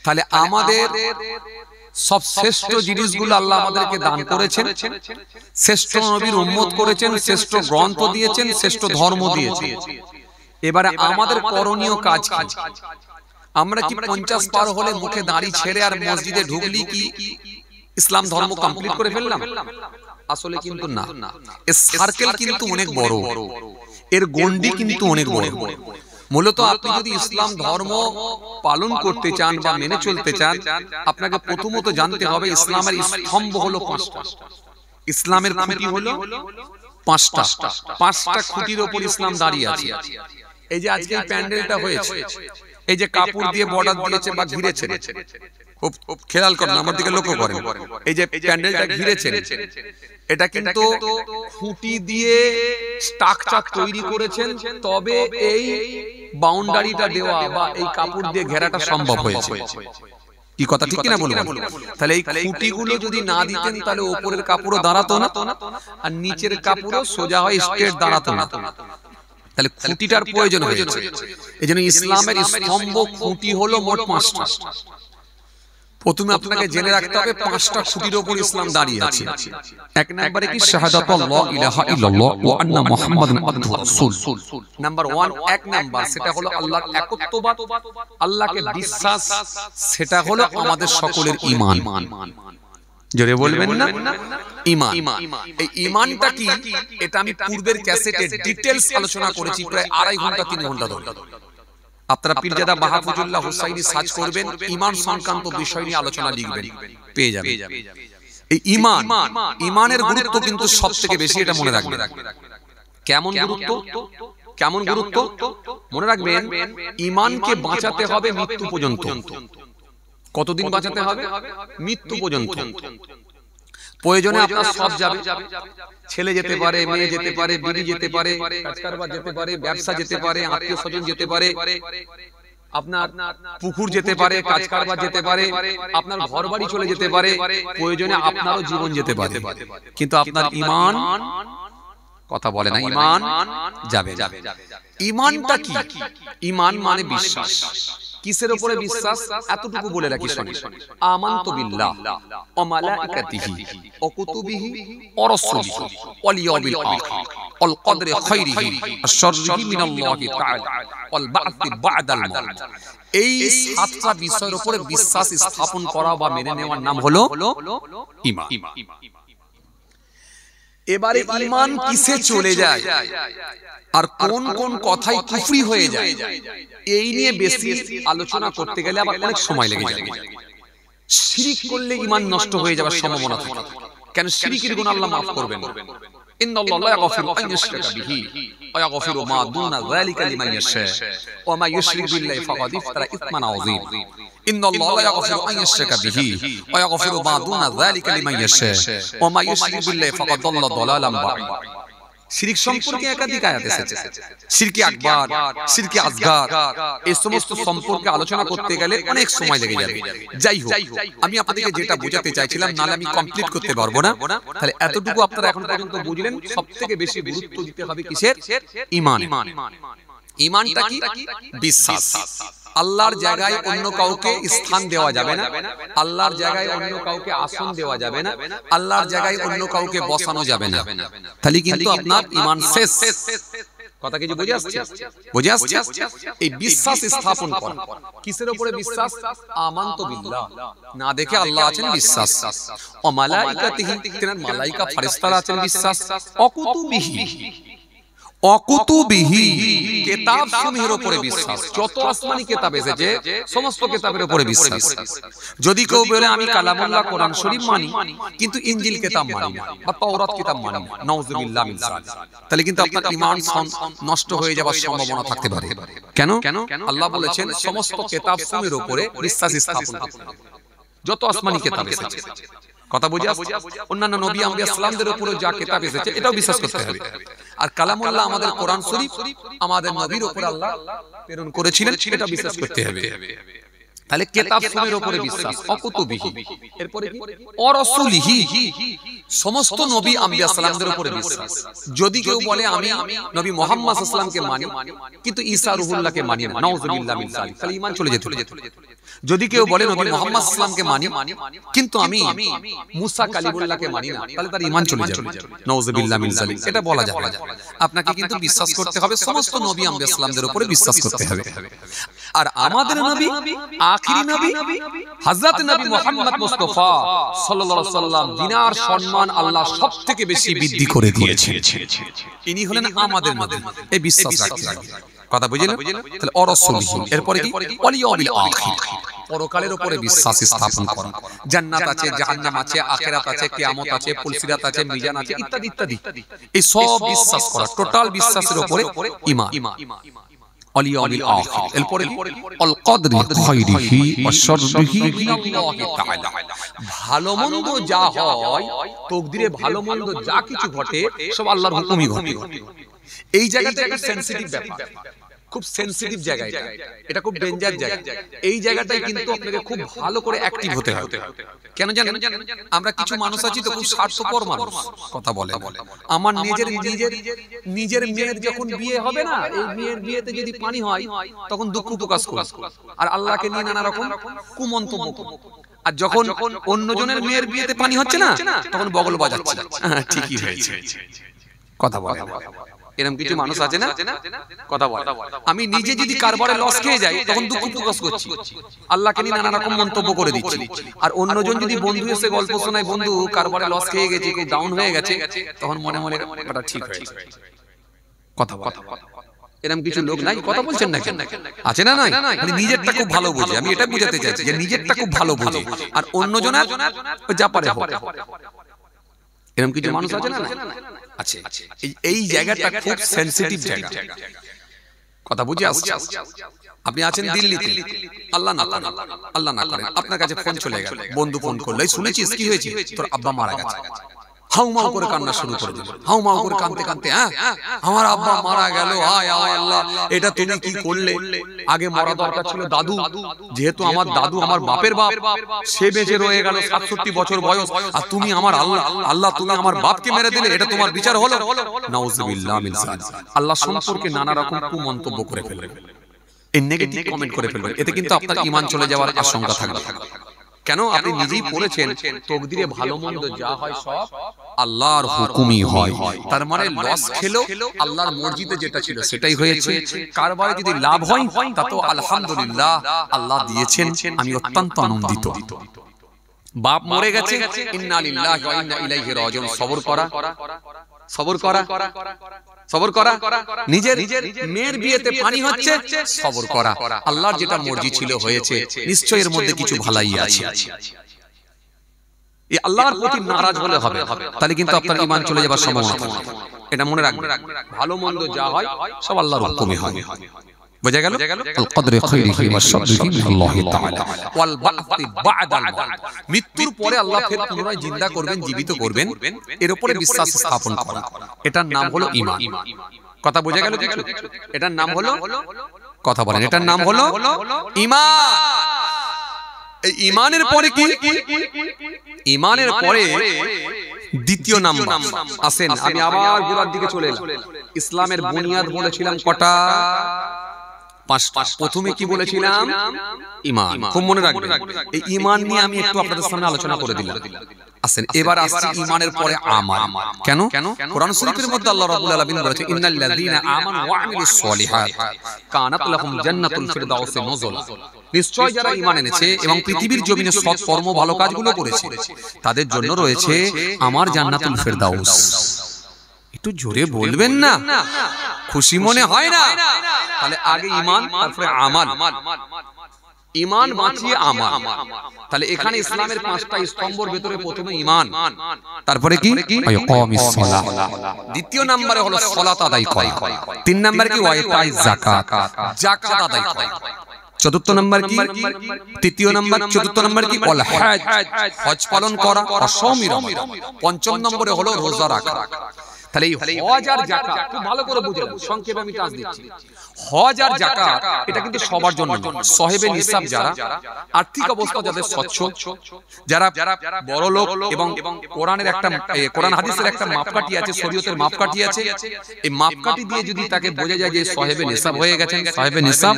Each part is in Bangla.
তাহলে আমাদের সব শ্রেষ্ঠ জিনিসগুলো আল্লাহ আমাদেরকে দান করেছেন, শ্রেষ্ঠ নবীর উম্মত করেছেন, শ্রেষ্ঠ গ্রন্থ দিয়েছেন, শ্রেষ্ঠ ধর্ম দিয়েছেন। এবারে আমাদের করণীয় কাজ কি? আমরা কি 50 পার হলে মুখে দাড়ি ছেড়ে আর মসজিদে ঢুকলি কি ইসলাম ধর্ম কমপ্লিট করে ফেললাম? আসলে কিন্তু না, এর সার্কেল কিন্তু অনেক বড়, এর গন্ডি কিন্তু অনেক বড়। মূলত আপনি যদি ইসলাম ধর্ম পালন করতে চান বা মেনে চলতে চান, আপনাকে প্রথমত জানতে হবে ইসলামের স্তম্ভ হলো 5টা। ইসলামের খুঁটি হলো 5টা। 5টা খুঁটির উপর ইসলাম দাঁড়িয়ে আছে। এই যে আজকে প্যান্ডেলটা হয়েছে, এই যে কাপড় দিয়ে বর্ডার দিয়েছে বা ঘিরেছে, খুব খেয়াল করুন, আমার দিকে লক্ষ্য করেন, এই যে প্যান্ডেলটা ঘিরেছে, এটা কিন্তু খুঁটি দিয়ে স্ট্রাকচার তৈরি করেছেন, তবে এই বাউন্ডারিটা দেওয়া বা এই কাপড় দিয়ে ঘেরাটা সম্ভব হয়েছে। কি কথা ঠিক কিনা বলুন? তাহলে এই খুঁটিগুলো যদি না দিতেন তাহলে উপরের কাপড়ও দাঁড়াতো না, আর নিচের কাপড়ও সোজা হয়ে স্ট্রেট দাঁড়াতো না। তাহলে খুঁটিটার প্রয়োজন হয়েছে। এজন্য ইসলামের স্তম্ভ খুঁটি হলো মোট 5টা। প্রথমে আপনাকে জেনে রাখতে হবে 5টা খুঁটির উপর ইসলাম দাঁড়িয়ে আছে। এক নম্বরে কি শাহাদাতু লা ইলাহা ইল্লাল্লাহ ওয়া আন্না মুহাম্মাদান আবদুহু ওয়া রাসূল। নাম্বার 1, এক নাম্বার, সেটা হলো আল্লাহর একত্ববাদ, আল্লাহকে বিশ্বাস, সেটা হলো আমাদের সকলের ঈমান। জোরে বলবেন না? ঈমান। এই ঈমানটা কি, এটা আমি পূর্বের ক্যাসেটে ডিটেইলস আলোচনা করেছি, প্রায় 2.5 ঘন্টা 3 ঘন্টা ধরে। আপনারা পীরজাদা মাহফুজুল্লাহ হুসাইনি সার্চ করবেন, ঈমান সংক্রান্ত বিষয় নিয়ে আলোচনা লিখবেন, পেয়ে যাবেন। এই ঈমান, ঈমানের গুরুত্ব কিন্তু সবথেকে বেশি, এটা মনে রাখবেন। কেমন গুরুত্ব? কেমন গুরুত্ব মনে রাখবেন, ঈমানকে বাঁচাতে হবে মৃত্যু পর্যন্ত। কতদিন বাঁচাতে হবে? মৃত্যু পর্যন্ত। প্রয়োজনে আপনার সব যাবে, ছেলে যেতে পারে, মেয়ে যেতে পারে, বিবি যেতে পারে, কাজকারবার যেতে পারে, ব্যবসা যেতে পারে, আত্মীয় স্বজন যেতে পারে, আপনার পুকুর যেতে পারে, কাজকারবার যেতে পারে, আপনার ঘর বাড়ি চলে যেতে পারে, প্রয়োজনে আপনারও জীবন যেতে পারে, কিন্তু আপনার ঈমান, কথা বলে না, ঈমান যাবে। ঈমানটা কি? ঈমান মানে বিশ্বাস। কিসের উপরে বিশ্বাস? এতটুকু বলে রাখি, শুনুন। আমানতু বিল্লাহ ওয়া মালাইকাতিহি ওয়া কুতুবিহি ওয়া রাসূলিহি ওয়াল ইয়াউমিল আখির ওয়াল কদরি খাইরিহি ওয়া শাররিহি মিনাল্লাহি তাআলা ওয়াল বা'থি বা'দাল মাউত। এই 7টা বিষয়ের উপরে বিশ্বাস স্থাপন করা বা মেনে নেওয়ার নাম হলো ঈমান। এবারে ঈমান কিসে চলে যায় আর কোন কোন কথাই কুফরি হয়ে যায়, এই নিয়ে বেশি আলোচনা করতে গেলে আবার অনেক সময় লেগে যাবে। শিরক করলে ঈমান নষ্ট হয়ে যাওয়ার সম্ভাবনা থাকে। কেন? শিরকের গুনাহ আল্লাহ maaf করবেন না। ইন্নাল্লাহা লা ইয়াগফিরু আন ইউশরাকা বিহি ওয়া ইয়াগফিরু মা দুনা যালিকা লিমান ইয়াশা ওয়া মা ইউশরিক বিল্লাহি ফাকাদ ইফতারা ইসমান আযীম। ইন্নাল্লাহা লা ইয়াগফিরু আন ইউশরাকা বিহি ওয়া ইয়াগফিরু মা দুনা যালিকা লিমান ইয়াশা ওয়া মা ইউশরিক বিল্লাহি ফাকাদ দাল্লা দালালাম বাঈদ। শিরক সম্পর্কে একাধিক আয়াত এসেছে। শিরকে আকবার, শিরকে আসগার, এই সমস্ত সম্পর্কে আলোচনা করতে গেলে অনেক সময় লেগে যাবে। যাই হোক, আমি আপনাদেরকে যেটা বোঝাতে চাইছিলাম, নালে আমি কমপ্লিট করতে পারবো না। তাহলে এতটুকু আপনারা এখন পর্যন্ত বুঝলেন, সবথেকে বেশি গুরুত্ব দিতে হবে কিসের? ঈমান। ঈমানটা কি? বিশ্বাস। আল্লাহর জায়গায় অন্য কাউকে স্থান দেওয়া যাবে না, আল্লাহর জায়গায় অন্য কাউকে আসন দেওয়া যাবে না, আল্লাহর জায়গায় অন্য কাউকে বসানো যাবে না। তাহলে কিন্তু আপনার ঈমান শেষ। কথা কি বুঝে আসছে? বুঝে আসছে? এই বিশ্বাস স্থাপন করা। কিসের উপরে বিশ্বাস? আমানতু বিল্লাহ, না দেখে আল্লাহ আছেন বিশ্বাস। ও মালাইকাতিহি, তিনার মালাইকা ফেরেশতারা আছেন বিশ্বাস। অকুতুবিহি, অকুতুবিহি, কিতাব সমূহের উপরে বিশ্বাস। যত আসমানি কিতাব এসেছে সমস্ত কিতাবের উপরে বিশ্বাস। যদি কেউ বলে আমি কালামুল্লাহ কোরআন শরীফ মানি কিন্তু ইনজিল কিতাব মানি না বা তাওরাত কিতাব মানি না, নাউযুবিল্লাহ মিন যালিক, তাহলে কিন্তু আপনার ঈমান নষ্ট হয়ে যাওয়ার সম্ভাবনা থাকতে পারে। কেন? আল্লাহ বলেছেন সমস্ত কিতাব সমূহের উপরে বিশ্বাস স্থাপন করতে হবে, যত আসমানি কিতাব এসেছে। কথা বুঝে আসছে? অন্যান্য নবী আম্বিয়া সালামদের উপরে যা কিতাব এসেছে এটাও বিশ্বাস করতে হবে। আর কালামুল্লাহ আমাদের কোরআন শরীফ আমাদের নবীর উপর আল্লাহ প্রেরণ করেছিলেন, সেটা বিশ্বাস করতে হবে। তাহলে কিতাব সুমের উপরে বিশ্বাস, অকুতুবিহি, এরপরে কি অরাসূলিহি, সমস্ত নবী আম্বিয়া সালামদের উপরে বিশ্বাস। যদি কেউ বলে আমি নবী মুহাম্মদ সাল্লাল্লাহু আলাইহি ওয়াসাল্লামকে মানি কিন্তু ঈসা রুহুল্লাহকে মানি না, নাউযুবিল্লাহ মিন যালিক, তাহলে ঈমান চলে যেত। যদি কেউ বলে নবী মুহাম্মদ সাল্লাল্লাহু আলাইহি ওয়াসাল্লামকে মানি কিন্তু আমি মুসা কালিমুল্লাহকে মানি না, তাহলে তার ঈমান চলে যাবে, নাউযুবিল্লাহ মিন যালিক। এটা বলা যাবে না। আপনাকে কিন্তু বিশ্বাস করতে হবে সমস্ত নবী আম্বিয়া সালামদের উপরে বিশ্বাস করতে হবে। আর আমাদের নবী আখিরি নবী হযরত নবী মুহাম্মদ মুস্তাফা সাল্লাল্লাহু আলাইহি ওয়াসাল্লাম, যিনার সম্মান আল্লাহ সবথেকে বেশি বৃদ্ধি করে দিয়েছেন, ইনি হলেন আমাদের নবী। এই বিশ্বাস রাখতে হবে। কথা বুঝলেন? তাহলে অরাসূলিহি, এরপরে কি ওয়ালিয়াউমিল আখির, পরকালের উপরে বিশ্বাস স্থাপন করা। জান্নাত আছে, জাহান্নাম আছে, আখিরাত আছে, কিয়ামত আছে, ফুলসিরাত আছে, মিজান আছে, ইত্যাদি ইত্যাদি, এই সব বিশ্বাস করা, টোটাল বিশ্বাসের উপরে ঈমান। ওয়ালিয়াউমিল আখির, এরপরে আল কদরি খায়রিহি ওয়া শাররিহি মিনাল্লাহি তাআলা, ভালো মন্দ যা হয়, তাকদীরে ভালো মন্দ যা কিছু ঘটে সব আল্লাহর হুকুমই ঘটে। এই জায়গাটা একটা সেনসিটিভ ব্যাপার, খুব সেনসিটিভ জায়গা, এটা খুব ডেঞ্জার জায়গা। এই জায়গাটাই কিন্তু আপনাকে খুব ভালো করে অ্যাক্টিভ হতে হবে। কেন জানেন? আমরা কিছু মানুষ আছি তো খুব স্বার্থপর মানুষ, কথা বলে আমার নিজের মেয়ের যখন বিয়ে হবে না, এই মেয়ের বিয়েতে যদি পানি হয় তখন দুঃখ প্রকাশ করে আর আল্লাহকে নিয়ে নানা রকম কুমন্তব্য, আর যখন অন্যজনের মেয়ের বিয়েতে পানি হচ্ছে না তখন বগল বাজাচ্ছে, ঠিকই হয়েছে, কথা বলে। এরকম কিছু মানুষ আছে না, কথা বলে। আমি নিজে যদি কারবারে লস খেয়ে যাই তখন দুঃখ প্রকাশ করছি, আল্লাহকে নিয়ে নানা রকম মন্তব্য করে দিচ্ছি, আর অন্যজন যদি বন্ধু এসে গল্প শোনায়, বন্ধু কারবারে লস খেয়ে গেছে, খুব ডাউন হয়ে গেছে, তখন মনে মনে এটা ঠিক হয়েছে, কথা বলে। এরকম কিছু লোক নাই, কথা বলছেন না কেন? আছে না? নাই, মানে নিজেরটা খুব ভালো বোঝে। আমি এটা বুঝাতে চাইছি যে নিজেরটা খুব ভালো বোঝে আর অন্যজনের যা পারে হোক। এরকম কিছু মানুষ আছে না? আছে। এই জায়গাটা খুব সেনসিটিভ জায়গা, কথা বুঝে আসছে? আপনি আছেন দিল্লিতে, আল্লাহ না করেন আপনার কাছে ফোন চলে গেল, বন্ধু ফোন করলো, শুনেছিস কি হয়েছে, তোর আব্বা মারা গেছে। হাউমাউ করে কান্না শুরু করে দিল, হাউমাউ করে কাঁদতে কাঁদতে, আমার আব্বা মারা গেল, হায় আল্লাহ, এটা তুমি কি করলে? আগে মরা দরকার ছিল দাদু, যেহেতু আমার দাদু আমার বাপের বাপ, সে বেঁচে রয়ে গেল 67 বছর বয়স, আর তুমি আমার আল্লাহ তুমি আমার বাপকে মেরে দিলে, এটা তোমার বিচার হলো? নাউযুবিল্লাহ মিন যালিক। আল্লাহ সম্পর্কে নানা রকম কুমন্তব্য করে ফেললেন, এই নেগেটিভ কমেন্ট করে ফেলবেন, এতে কিন্তু আপনার ঈমান চলে যাওয়ার আশঙ্কা থাকবে। কেন? আপনি নিজেই পড়েছেন তাকদীরে ভালো মন্দ যা হয় সব আল্লাহর হুকুমই হয়। তার মানে লস খেলো আল্লাহর মর্জিতে যেটা ছিল সেটাই হয়েছে। কারবারে যদি লাভ হয় তা তো আলহামদুলিল্লাহ, আল্লাহ দিয়েছেন, আমি অত্যন্ত আনন্দিত। বাপ মরে গেছে, ইন্না লিল্লাহি ওয়া ইন্না ইলাইহি রাজিউন, সবর করা, সবর করা, সবর করা। নিজের মেয়ের বিয়েতে পানি হচ্ছে, সবর করা। আল্লাহর যেটা মর্জি ছিল হয়েছে, নিশ্চয়ই এর মধ্যে কিছু ভালাই আছে। এই আল্লাহর প্রতি নারাজ হলে হবে, তাহলে কিন্তু আপনার ঈমান চলে যাবার সম্ভাবনা থাকে। এটা মনে রাখবেন, ভালো মন্দ যা হয় সব আল্লাহর হুকুমে হয়। বুঝা গেল? আল কদরি খায়রিহি ওয়া শাররিহি মিনাল্লাহি তাআলা ওয়াল বা'থি বা'দাল মাউত, মৃত্যুর পরে আল্লাহ ফের পুনরায় জিন্দা করবেন, জীবিত করবেন, এর উপরে বিশ্বাস স্থাপন করা, এটার নাম হলো ঈমান। কথা বোঝা গেল কিছু? এটার নাম হলো, কথা বলেন, এটার নাম হলো ঈমান। এই ঈমানের পরে কি? ঈমানের পরে দ্বিতীয় নাম্বার আসেন, আমি আবার গোড়ার দিকে চলে এলাম। ইসলামের বুনিয়াদ বলেছিলাম কটা? 5টা। প্রথমে কি বলেছিলাম? ঈমান। খুব মনে রাখবেন, এই ঈমান নিয়ে আমি একটু আপনাদের সামনে আলোচনা করে দিলাম। আসেন এবার আসছি ঈমানের পরে আমাল। কেন? কোরআন শরীফের মধ্যে আল্লাহ রাব্বুল আলামিন বলেছেন, ইন্নাল্লাযীনা আমানু ওয়া আমিলুস সলিহাত কানাত লাহুম জান্নাতুল ফিরদাউসি নুজুলা, নিশ্চয় যারা ঈমান এনেছে এবং পৃথিবীর জমিনে সৎ কর্ম ভালো কাজগুলো করেছে তাদের জন্য রয়েছে আমার জান্নাতুল ফিরদাউস। একটু জোরে বলবেন না, খুশি মনে হয় না? তাহলে আগে ঈমান, তারপরে আমাল। ঈমান বাঁচিয়ে আমাল। তাহলে এখানে ইসলামের 5টা স্তম্ভের ভিতরে প্রথমে ঈমান, তারপরে কি? ইকামিস সালাহ। দ্বিতীয় নম্বরে হলো সালাত আদায় করা। 3 নম্বরে কি? ওয়াইতাই যাকাত, যাকাত আদায় করা। চতুর্থ নম্বর কি? তৃতীয় নম্বর, চতুর্থ নম্বর কি? ওয়াল হজ, হজ পালন করা, অসমি রমজান। পঞ্চম নম্বরে হলো রোজা রাখা। তাহলে এই হজ আর যাকাত খুব ভালো করে বুঝে নাও, সংক্ষেপে আমি টাচ দিচ্ছি। হজ আর যাকাত এটা কিন্তু সবার জন্য নয়। সাহেবে নিসাব যারা, আর্থিক অবস্থা যাদের সচ্ছল, যারা বড় লোক এবং কোরআনের একটা কোরআন হাদিসের একটা মাপকাঠি আছে, শরীয়তের মাপকাঠি আছে, এই মাপকাঠি দিয়ে যদি তাকে বোঝা যায় যে সাহেবে নিসাব হয়ে গেছেন, সাহেবে নিসাব,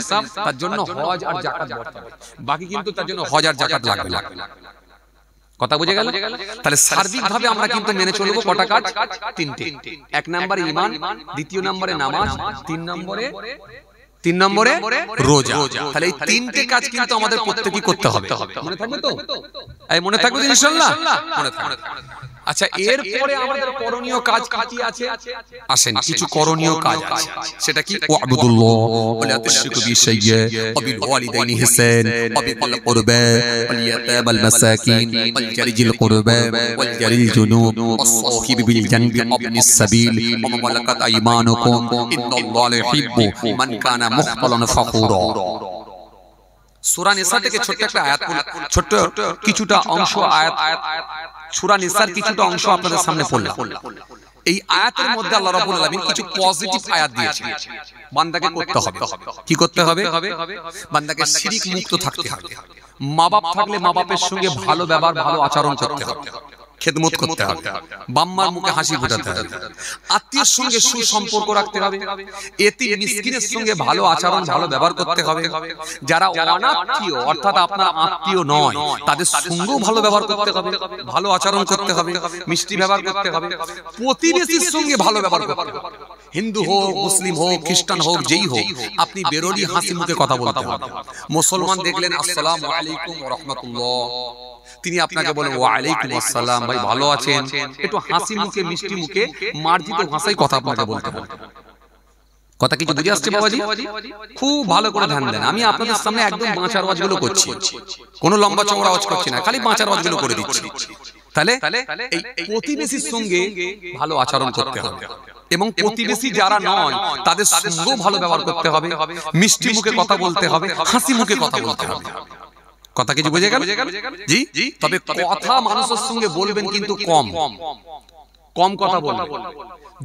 তার জন্য হজ আর যাকাত বর্তাবে, বাকি কিন্তু তার জন্য হজ আর যাকাত লাগবে না। কথা বুঝে গেল? তাহলে সার্বিকভাবে আমরা কিন্তু মেনে চলবো কটা কাজ? তিনটে। এক নম্বরে ঈমান, দ্বিতীয় নম্বরে নামাজ, তিন নম্বরে রোজা। তাহলে এই তিনটে কাজ কিন্তু আমাদের প্রত্যেকই করতে হবে। মনে থাকবে তো? এই মনে থাকবে ইনশাআল্লাহ? মনে থাকবে। আচ্ছা, এরপরে আমাদের করণীয় কাজ কি আছে? আসেন, কিছু করণীয় কাজ আছে। সেটা কি? ওয়াবুদুল্লাহ ওয়ালা তুশরিকু বিহি শাইয়্যা ওয়া বিল ওয়ালিদাইনি ইহসান ওয়া বিল কুরবা ওয়াল ইয়াতামাল মাসাকিন ওয়াল জারিল কুরবা ওয়াল জারিল জুনুব ওয়াস সাহিবি বিল জানবি ওয়াবনিস সাবিল ওয়া মালাকাত আইমানুকুম ইন্নাল্লাহা ইউহিব্বু মান কানা মুখতালান ফাখুরা। সূরা নিসা থেকে ছোট্ট একটা আয়াত, ছোট্ট কিছুটা অংশ আয়াত, সূরা নিসার কিছুটা অংশ আপনাদের সামনে পড়লাম। এই আয়াতের মধ্যে আল্লাহ রাব্বুল আলামিন কিছু পজিটিভ আয়াত দিয়েছেন। বান্দাকে করতে হবে, কি করতে হবে? বান্দাকে শিরক মুক্ত থাকতে হবে। মা বাপ থাকলে মা বাপের সঙ্গে ভালো ব্যবহার, ভালো আচরণ করতে হবে, খেদমত করতে হবে, বাম্মার মুখে হাসি ফোটাতে হবে, আত্মীয়ের সঙ্গে সুসম্পর্ক রাখতে হবে, এতিম মিসকিনের সঙ্গে ভালো আচরণ, ভালো ব্যবহার করতে হবে। যারা অনাত্মীয় অর্থাৎ আপনার আত্মীয় নয়, তাদের সঙ্গেও ভালো ব্যবহার করতে হবে, ভালো আচরণ করতে হবে, মিষ্টি ব্যবহার করতে হবে। প্রতিবেশীর সঙ্গে ভালো ব্যবহার করতে হবে। হিন্দু হোক, মুসলিম হোক, খ্রিস্টান হোক, যেই হোক, আপনি বেরোলি হাসি মুখে কথা বলতে হবে। মুসলমান দেখলেন আসসালামু আলাইকুম ওয়া রাহমাতুল্লাহ, তিনি আপনাকে বলেন ওয়া আলাইকুম আসসালাম, ভাই ভালো আছেন, একটু হাসি মুখে মিষ্টি মুখে মার্জিত ভাষায় কথা আপনাকে বলতে হবে। কথা কিছু বুঝে আসছে বাবাজি? খুব ভালো করে ধ্যান দেন। আমি আপনাদের সামনে একদম বাঁচার ওয়াজগুলো করছি, কোনো লম্বা চওড়া ওয়াজ করছি না, খালি বাঁচার ওয়াজগুলো করে দিচ্ছি। তাহলে এই প্রতিবেশীর সঙ্গে ভালো আচরণ করতে হবে এবং প্রতিবেশী যারা নয় তাদের সঙ্গেও ভালো ব্যবহার করতে হবে, মিষ্টি মুখে কথা বলতে হবে, হাসি মুখে কথা বলতে হবে। কথা কিছু বুঝে গেল? জি। তবে কথা মানুষের সঙ্গে বলবেন কিন্তু কম কথা বলবেন।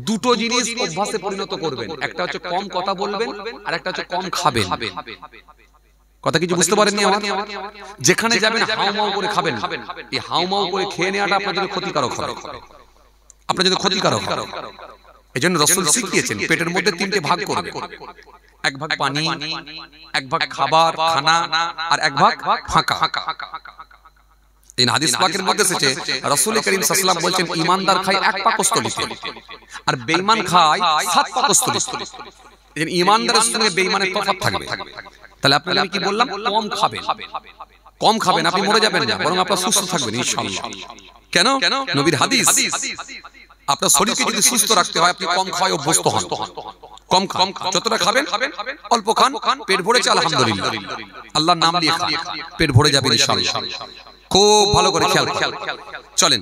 দুটো জিনিস অভ্যাসে পরিণত করবেন, একটা হচ্ছে কম কথা বলবেন আর একটা হচ্ছে কম খাবেন। কথা কিছু বুঝতে পারেননি আমার? যেখানে যাবেন হাউমাউ করে খাবেন, এই হাউমাউ করে খেয়ে নেওয়াটা আপনার জন্য ক্ষতিকারক হবে, আপনার জন্য ক্ষতিকারক হবে। এজন্য রাসূল শিখিয়েছেন পেটের মধ্যে তিনটে ভাগ করবেন, এক ভাগ পানি, এক ভাগ খাবার খানা আর এক ভাগ ফাঁকা। এই হাদিস পাকের মধ্যে এসেছে রাসূল করিম সাল্লাল্লাহু আলাইহি ওয়াসাল্লাম বলেছেন ঈমানদার খায় এক পাকস্থলীতে আর বেঈমান খায় 7 পাকস্থলীতে। এই ঈমানদারের সঙ্গে বেঈমানের তফাৎ থাকবে। তাহলে আপনারা আমি কি বললাম? কম খাবেন, আপনি মরে যাবেন না, বরং আপনি সুস্থ থাকবেন ইনশাআল্লাহ। কেন? নবীর হাদিস, আপনার শরীরকে যদি সুস্থ রাখতে হয় আপনি কম খাওয়ায় অভ্যস্ত হন। কম খান, যতটা খাবেন অল্প খান, পেট ভরেছে আলহামদুলিল্লাহ, আল্লাহর নাম নিয়ে খান, পেট ভরে যাবে ইনশাআল্লাহ। খুব ভালো করে খেয়াল চলেন।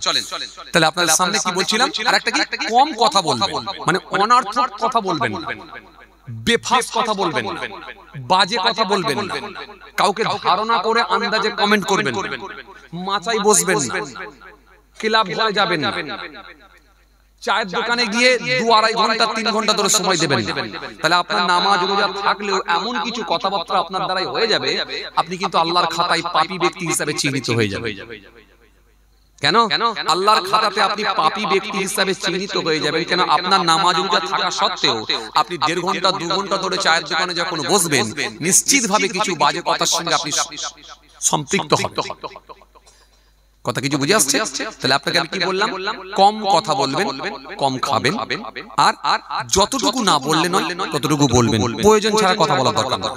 তাহলে আপনাদের সামনে কি বলছিলাম? আর একটা কি? কম কথা বলবেন, মানে অনর্থক কথা বলবেন না, বেফাস কথা বলবেন না, বাজে কথা বলবেন না, কাউকে ধারণা করে আন্দাজে কমেন্ট করবেন না, মাচাই বসবেন না, ক্লাব ঘরে যাবেন না, চায়ের দোকানে গিয়ে 2-2.5 ঘন্টা 3 ঘন্টা ধরে সময় দেবেন না। তাহলে আপনার নামাজ রোজা থাকলেও এমন কিছু কথাবার্তা আপনার দ্বারাই হয়ে যাবে, আপনি কিন্তু আল্লাহর খাতায় পাপী ব্যক্তি হিসেবে চিহ্নিত হয়ে যাবেন। কেন? আল্লাহর খাতাতে আপনি পাপী ব্যক্তি হিসেবে চিহ্নিত হয়ে যাবেন। কেন? আপনার নামাজ রোজা থাকা সত্ত্বেও আপনি 1.5 ঘন্টা 2 ঘন্টা ধরে চায়ের দোকানে যখন বসবেন, নিশ্চিতভাবে কিছু বাজে কথার সঙ্গে আপনি সম্পৃক্ত হবেন। কথা কিছু বুঝে আসছে? তাহলে আপনাকে আমি কি বললাম? কম কথা বলবেন, কম খাবেন, আর যতটুকু না বললে নয় ততটুকু বলবেন, প্রয়োজন ছাড়া কথা বলা দরকার না।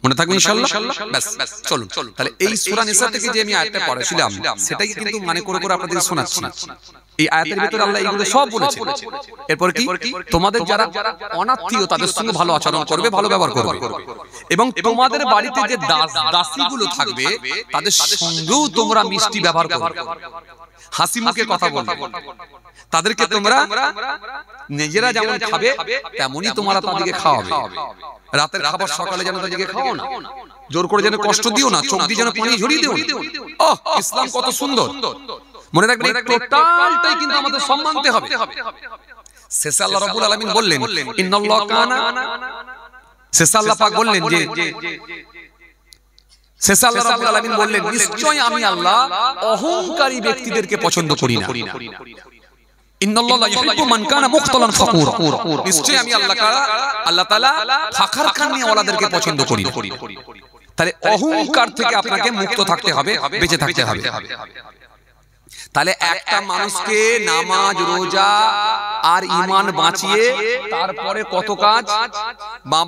মনে থাকবে ইনশাআল্লাহ? ব্যাস চলুন। তাহলে এই সূরা নিসা থেকে যে আমি আয়াতটা পড়াছিলাম সেটাই কিন্তু মানে করে আপনাদের শোনাচ্ছি। এই আয়াতের ভিতরে আল্লাহ এইগুলো সব বলেছেন। এরপর কি? তোমাদের যারা অনাত্মীয় তাদের সঙ্গে ভালো আচরণ করবে, ভালো ব্যবহার করবে, এবং তোমাদের বাড়িতে যে দাসীগুলো থাকবে তাদের সঙ্গেও তোমরা মিষ্টি ব্যবহার করবে, হাসি মুখে কথা বলবে, তাদেরকে তোমরা নিজেরা যেমন খাবে তেমনই তোমরা তাদেরকে খাওয়াবে। রাতের খাবার সকালে যেন তাদেরকে খাওয়াও না, জোর করে যেন কষ্ট দিও না, চোখ দিয়ে যেন পানি ঝরিয়ে দিও না। ইসলাম কত সুন্দর! মনে রাখবেন টোটালটাই কিন্তু আমাদের সম্মানতে হবে। শেষে আল্লাহ রাব্বুল আলামিন বললেন ইন্নাল্লাহ কানা শেষে আল্লাহ পাক বললেন যে শেষে আল্লাহ রাব্বুল আলামিন বললেন নিশ্চয় আমি আল্লাহ অহংকারী ব্যক্তিদেরকে পছন্দ করি না। ইন্নাল্লাহা ইউহিব্বু মান কানা মুখতালান ফাকুরা, নিশ্চয় আমি আল্লাহ তাআলা ফাখার খানিয়ে ওয়ালাদেরকে পছন্দ করি না। তাহলে অহংকার থেকে আপনাকে মুক্ত থাকতে হবে, বেঁচে থাকতে হবে। তাহলে একটা মানুষকে নামাজ রোজা আর ঈমান বাঁচিয়ে তারপরে কত কাজ, মা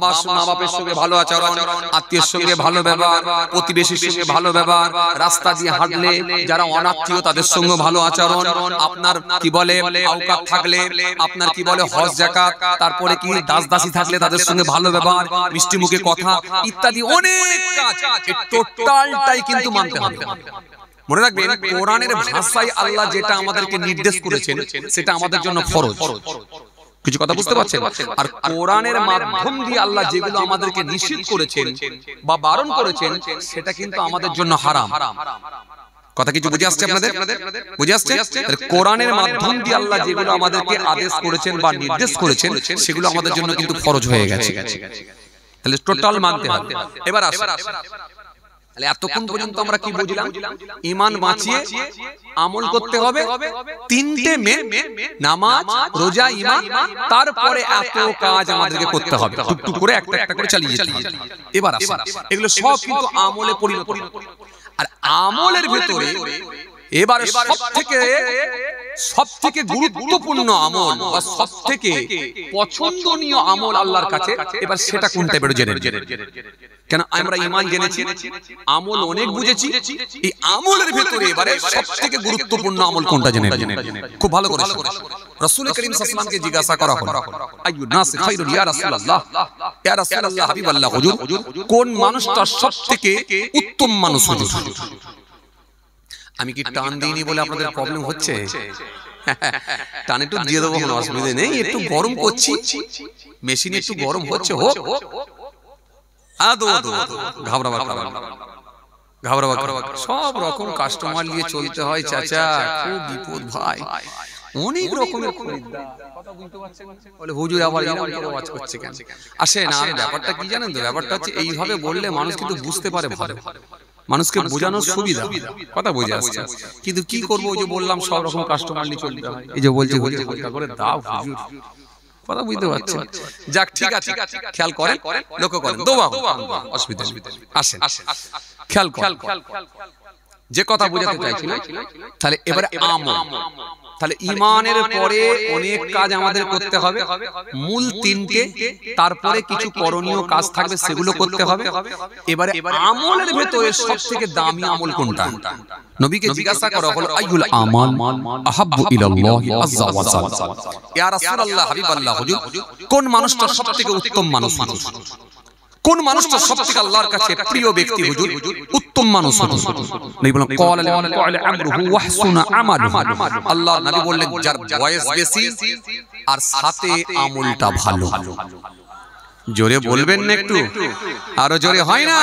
বাপের সঙ্গে ভালো আচরণ, আত্মীয়ের সঙ্গে ভালো ব্যবহার, প্রতিবেশীর সঙ্গে ভালো ব্যবহার, রাস্তা দিয়ে হাঁটলে যারা অনাত্মীয় তাদের সঙ্গে ভালো আচরণ, আপনার কি বলে আওকাত থাকলে, আপনার কি বলে হজ যাকাত, তারপরে কি দাস দাসী থাকলে তাদের সঙ্গে ভালো ব্যবহার, মিষ্টি মুখে কথা ইত্যাদি অনেক কাজ, এই টোটালটাই কিন্তু মানতে হবে। মনে রাখবেন কোরআনের ভাষায় আল্লাহ যেটা আমাদেরকে নির্দেশ করেছেন সেটা আমাদের জন্য ফরজ। কিছু কথা বুঝতে পারছেন? আর কোরআনের মাধ্যম দিয়ে আল্লাহ যেগুলো আমাদেরকে নিষেধ করেছেন বা বারণ করেছেন সেটা কিন্তু আমাদের জন্য হারাম। কথা কিছু বুঝে আসছে আপনাদের? বুঝে আসছে? কোরআনের মাধ্যম দিয়ে আল্লাহ যেগুলো আমাদেরকে আদেশ করেছেন বা নির্দেশ করেছেন সেগুলো আমাদের জন্য কিন্তু ফরজ হয়ে গেছে। তাহলে টোটাল মানতে হবে। এবার আসুন, তাহলে এতক্ষণ পর্যন্ত আমরা কি বুঝলাম? ঈমান বাঁচিয়ে আমল করতে হবে, তিনটে মেন, নামাজ রোজা ঈমান, তারপরে এত কাজ আমাদেরকে করতে হবে, টুকটুক করে একটা একটা করে চালিয়ে যেতে হবে। এবার আসুন, এগুলো সব কিন্তু আমলে পরিণত হবে। আর আমলের ভিতরে এবারে সবথেকে গুরুত্বপূর্ণ আমল বা সবথেকে পছন্দনীয় আমল আল্লাহর কাছে, এবার সেটা কোনটা এবারে জেনে কেন আমরা ঈমান জেনেছি, আমল অনেক বুঝেছি, এই আমলের ভিতরে এবারে সবথেকে গুরুত্বপূর্ণ আমল কোনটা জেনে খুব ভালো করে রাসূল করিম সাল্লাল্লাহু আলাইহি ওয়াসাল্লামকে জিজ্ঞাসা করা হলো, আইয়ুন নাস খায়রুন ইয়া রাসূলুল্লাহ, ইয়া রাসূলুল্লাহ হাবিবাল্লাহ হুজুর, কোন মানুষটা সবথেকে উত্তম মানুষ হুজুর? আমি কি টান দিইনি বলে আপনাদের প্রবলেম হচ্ছে? টান একটু দিয়ে দেবো, কোনো অসুবিধা নেই, একটু গরম করছি, মেশিন একটু গরম হচ্ছে, হোক সব রকম কাস্টমার নিয়ে চলতে হয় চাচা, খুব বিপদ ভাই, অনেক রকমের হুজুর আবার আওয়াজ করছে কেন? আসে না, ব্যাপারটা কি জানেন তো, ব্যাপারটা হচ্ছে এইভাবে বললে মানুষ কিন্তু বুঝতে পারে ভালো, মানুষকে বোঝানোর সুবিধা, কথা বুঝে আসছে। কিন্তু কি করবো, ওই যে বললাম সব রকম কাস্টমার নিয়ে চলতে হয়, এই যে বলছে করে দাও হুজুর, কথা বুঝতে পারছেন? যাক ঠিক আছে, খেয়াল করেন, লক্ষ্য করেন, দোয়া অসুবিধা আসেন, খেয়াল করেন যে কথা বোঝাতে চাইছিলাম। তাহলে এবারে আমল, তাহলে ঈমানের পরে অনেক কাজ আমাদের করতে হবে, মূল তিনটে, তারপরে কিছু করণীয় কাজ থাকবে সেগুলো করতে হবে। এবারে আমলের ভেতরে সবথেকে দামি আমল কোনটা? নবীকে জিজ্ঞাসা করা হলো, আইয়ুল আমাল আহাব্বু ইলাল্লাহি আযজা ওয়া জাল, ইয়া রাসূলুল্লাহ হাবিবাল্লাহ হুজুর, কোন মানুষটা সবথেকে উত্তম মানুষ? কোন মানুষটা সবথেকে আল্লাহর কাছে প্রিয় ব্যক্তি হুজুর, উত্তম মানুষ? নবী বলেন ক্বালা আমরুহু ওয়া হাসুনা আমালুহু, আল্লাহ নবী বললেন যার বয়স বেশি আর সাথে আমলটা ভালো। জোরে বলবেন না একটু, আরো জোরে হয় না?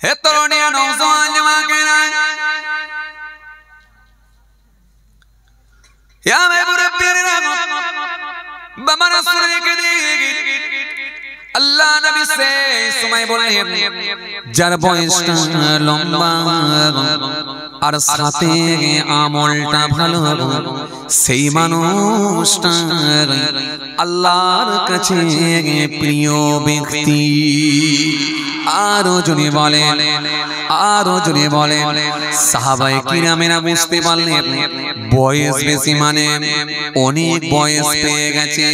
হে তরুণিয়া নওজোয়ান জামাকেরা, ইয়া মুরব্বিরা, বাবা রাসূলকে দেখে আল্লাহ নবী সে সময় বললেন যার বয়সটা লম্বা আর সাথে আমলটা ভালো, সেই মানুষটা আল্লাহর কাছে প্রিয় ব্যক্তি। আরো জনে বলেন, আরো জনে বলেন। সাহাবায়ে কিরামেরা বুঝতে পারলেন বয়স বেশি মানে অনেক বয়স পেয়ে গেছে,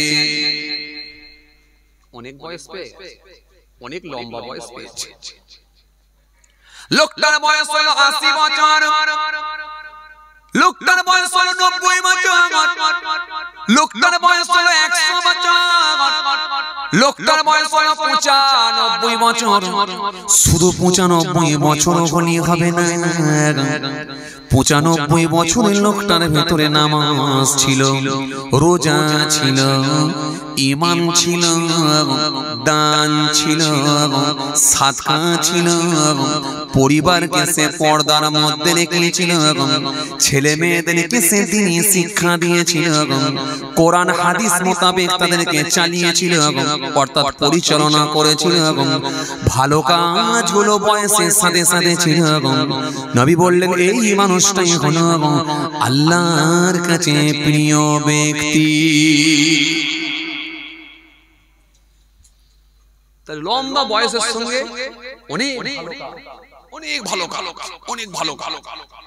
অনেক বয়স পেয়ে, অনেক লম্বা বয়স পেয়েছে। লোকটার বয়স হলো 80 বছর, লোকটার বয়স হলো 90 বছর, লোকটার বয়স হলো 100 বছর, লোকটার বয়স হলো 95 বছর। শুধু 95 বছর হলে হবে না, 95 বছরের লোকটার ভেতরে নামাজ ছিল, রোজা ছিল, ঈমান ছিল, দান ছিল, সাদকা ছিল, পরিবারকে সে পর্দার মধ্যে রেখেছিল, ছেলে মেয়েদেরকে সে দ্বীনি শিক্ষা দিয়েছিল, কোরআন হাদিস মোতাবেক তাদেরকে চালিয়েছিল, অর্থাৎ পরিচালনা করেছিল, ভালো কাজগুলো বয়সের সাথে সাথে ছিল। নবী বললেন এই মানুষটাই হলো আল্লাহর কাছে প্রিয় ব্যক্তি। লম্বা বয়সের সঙ্গে অনেক ভালো অনেক ভালো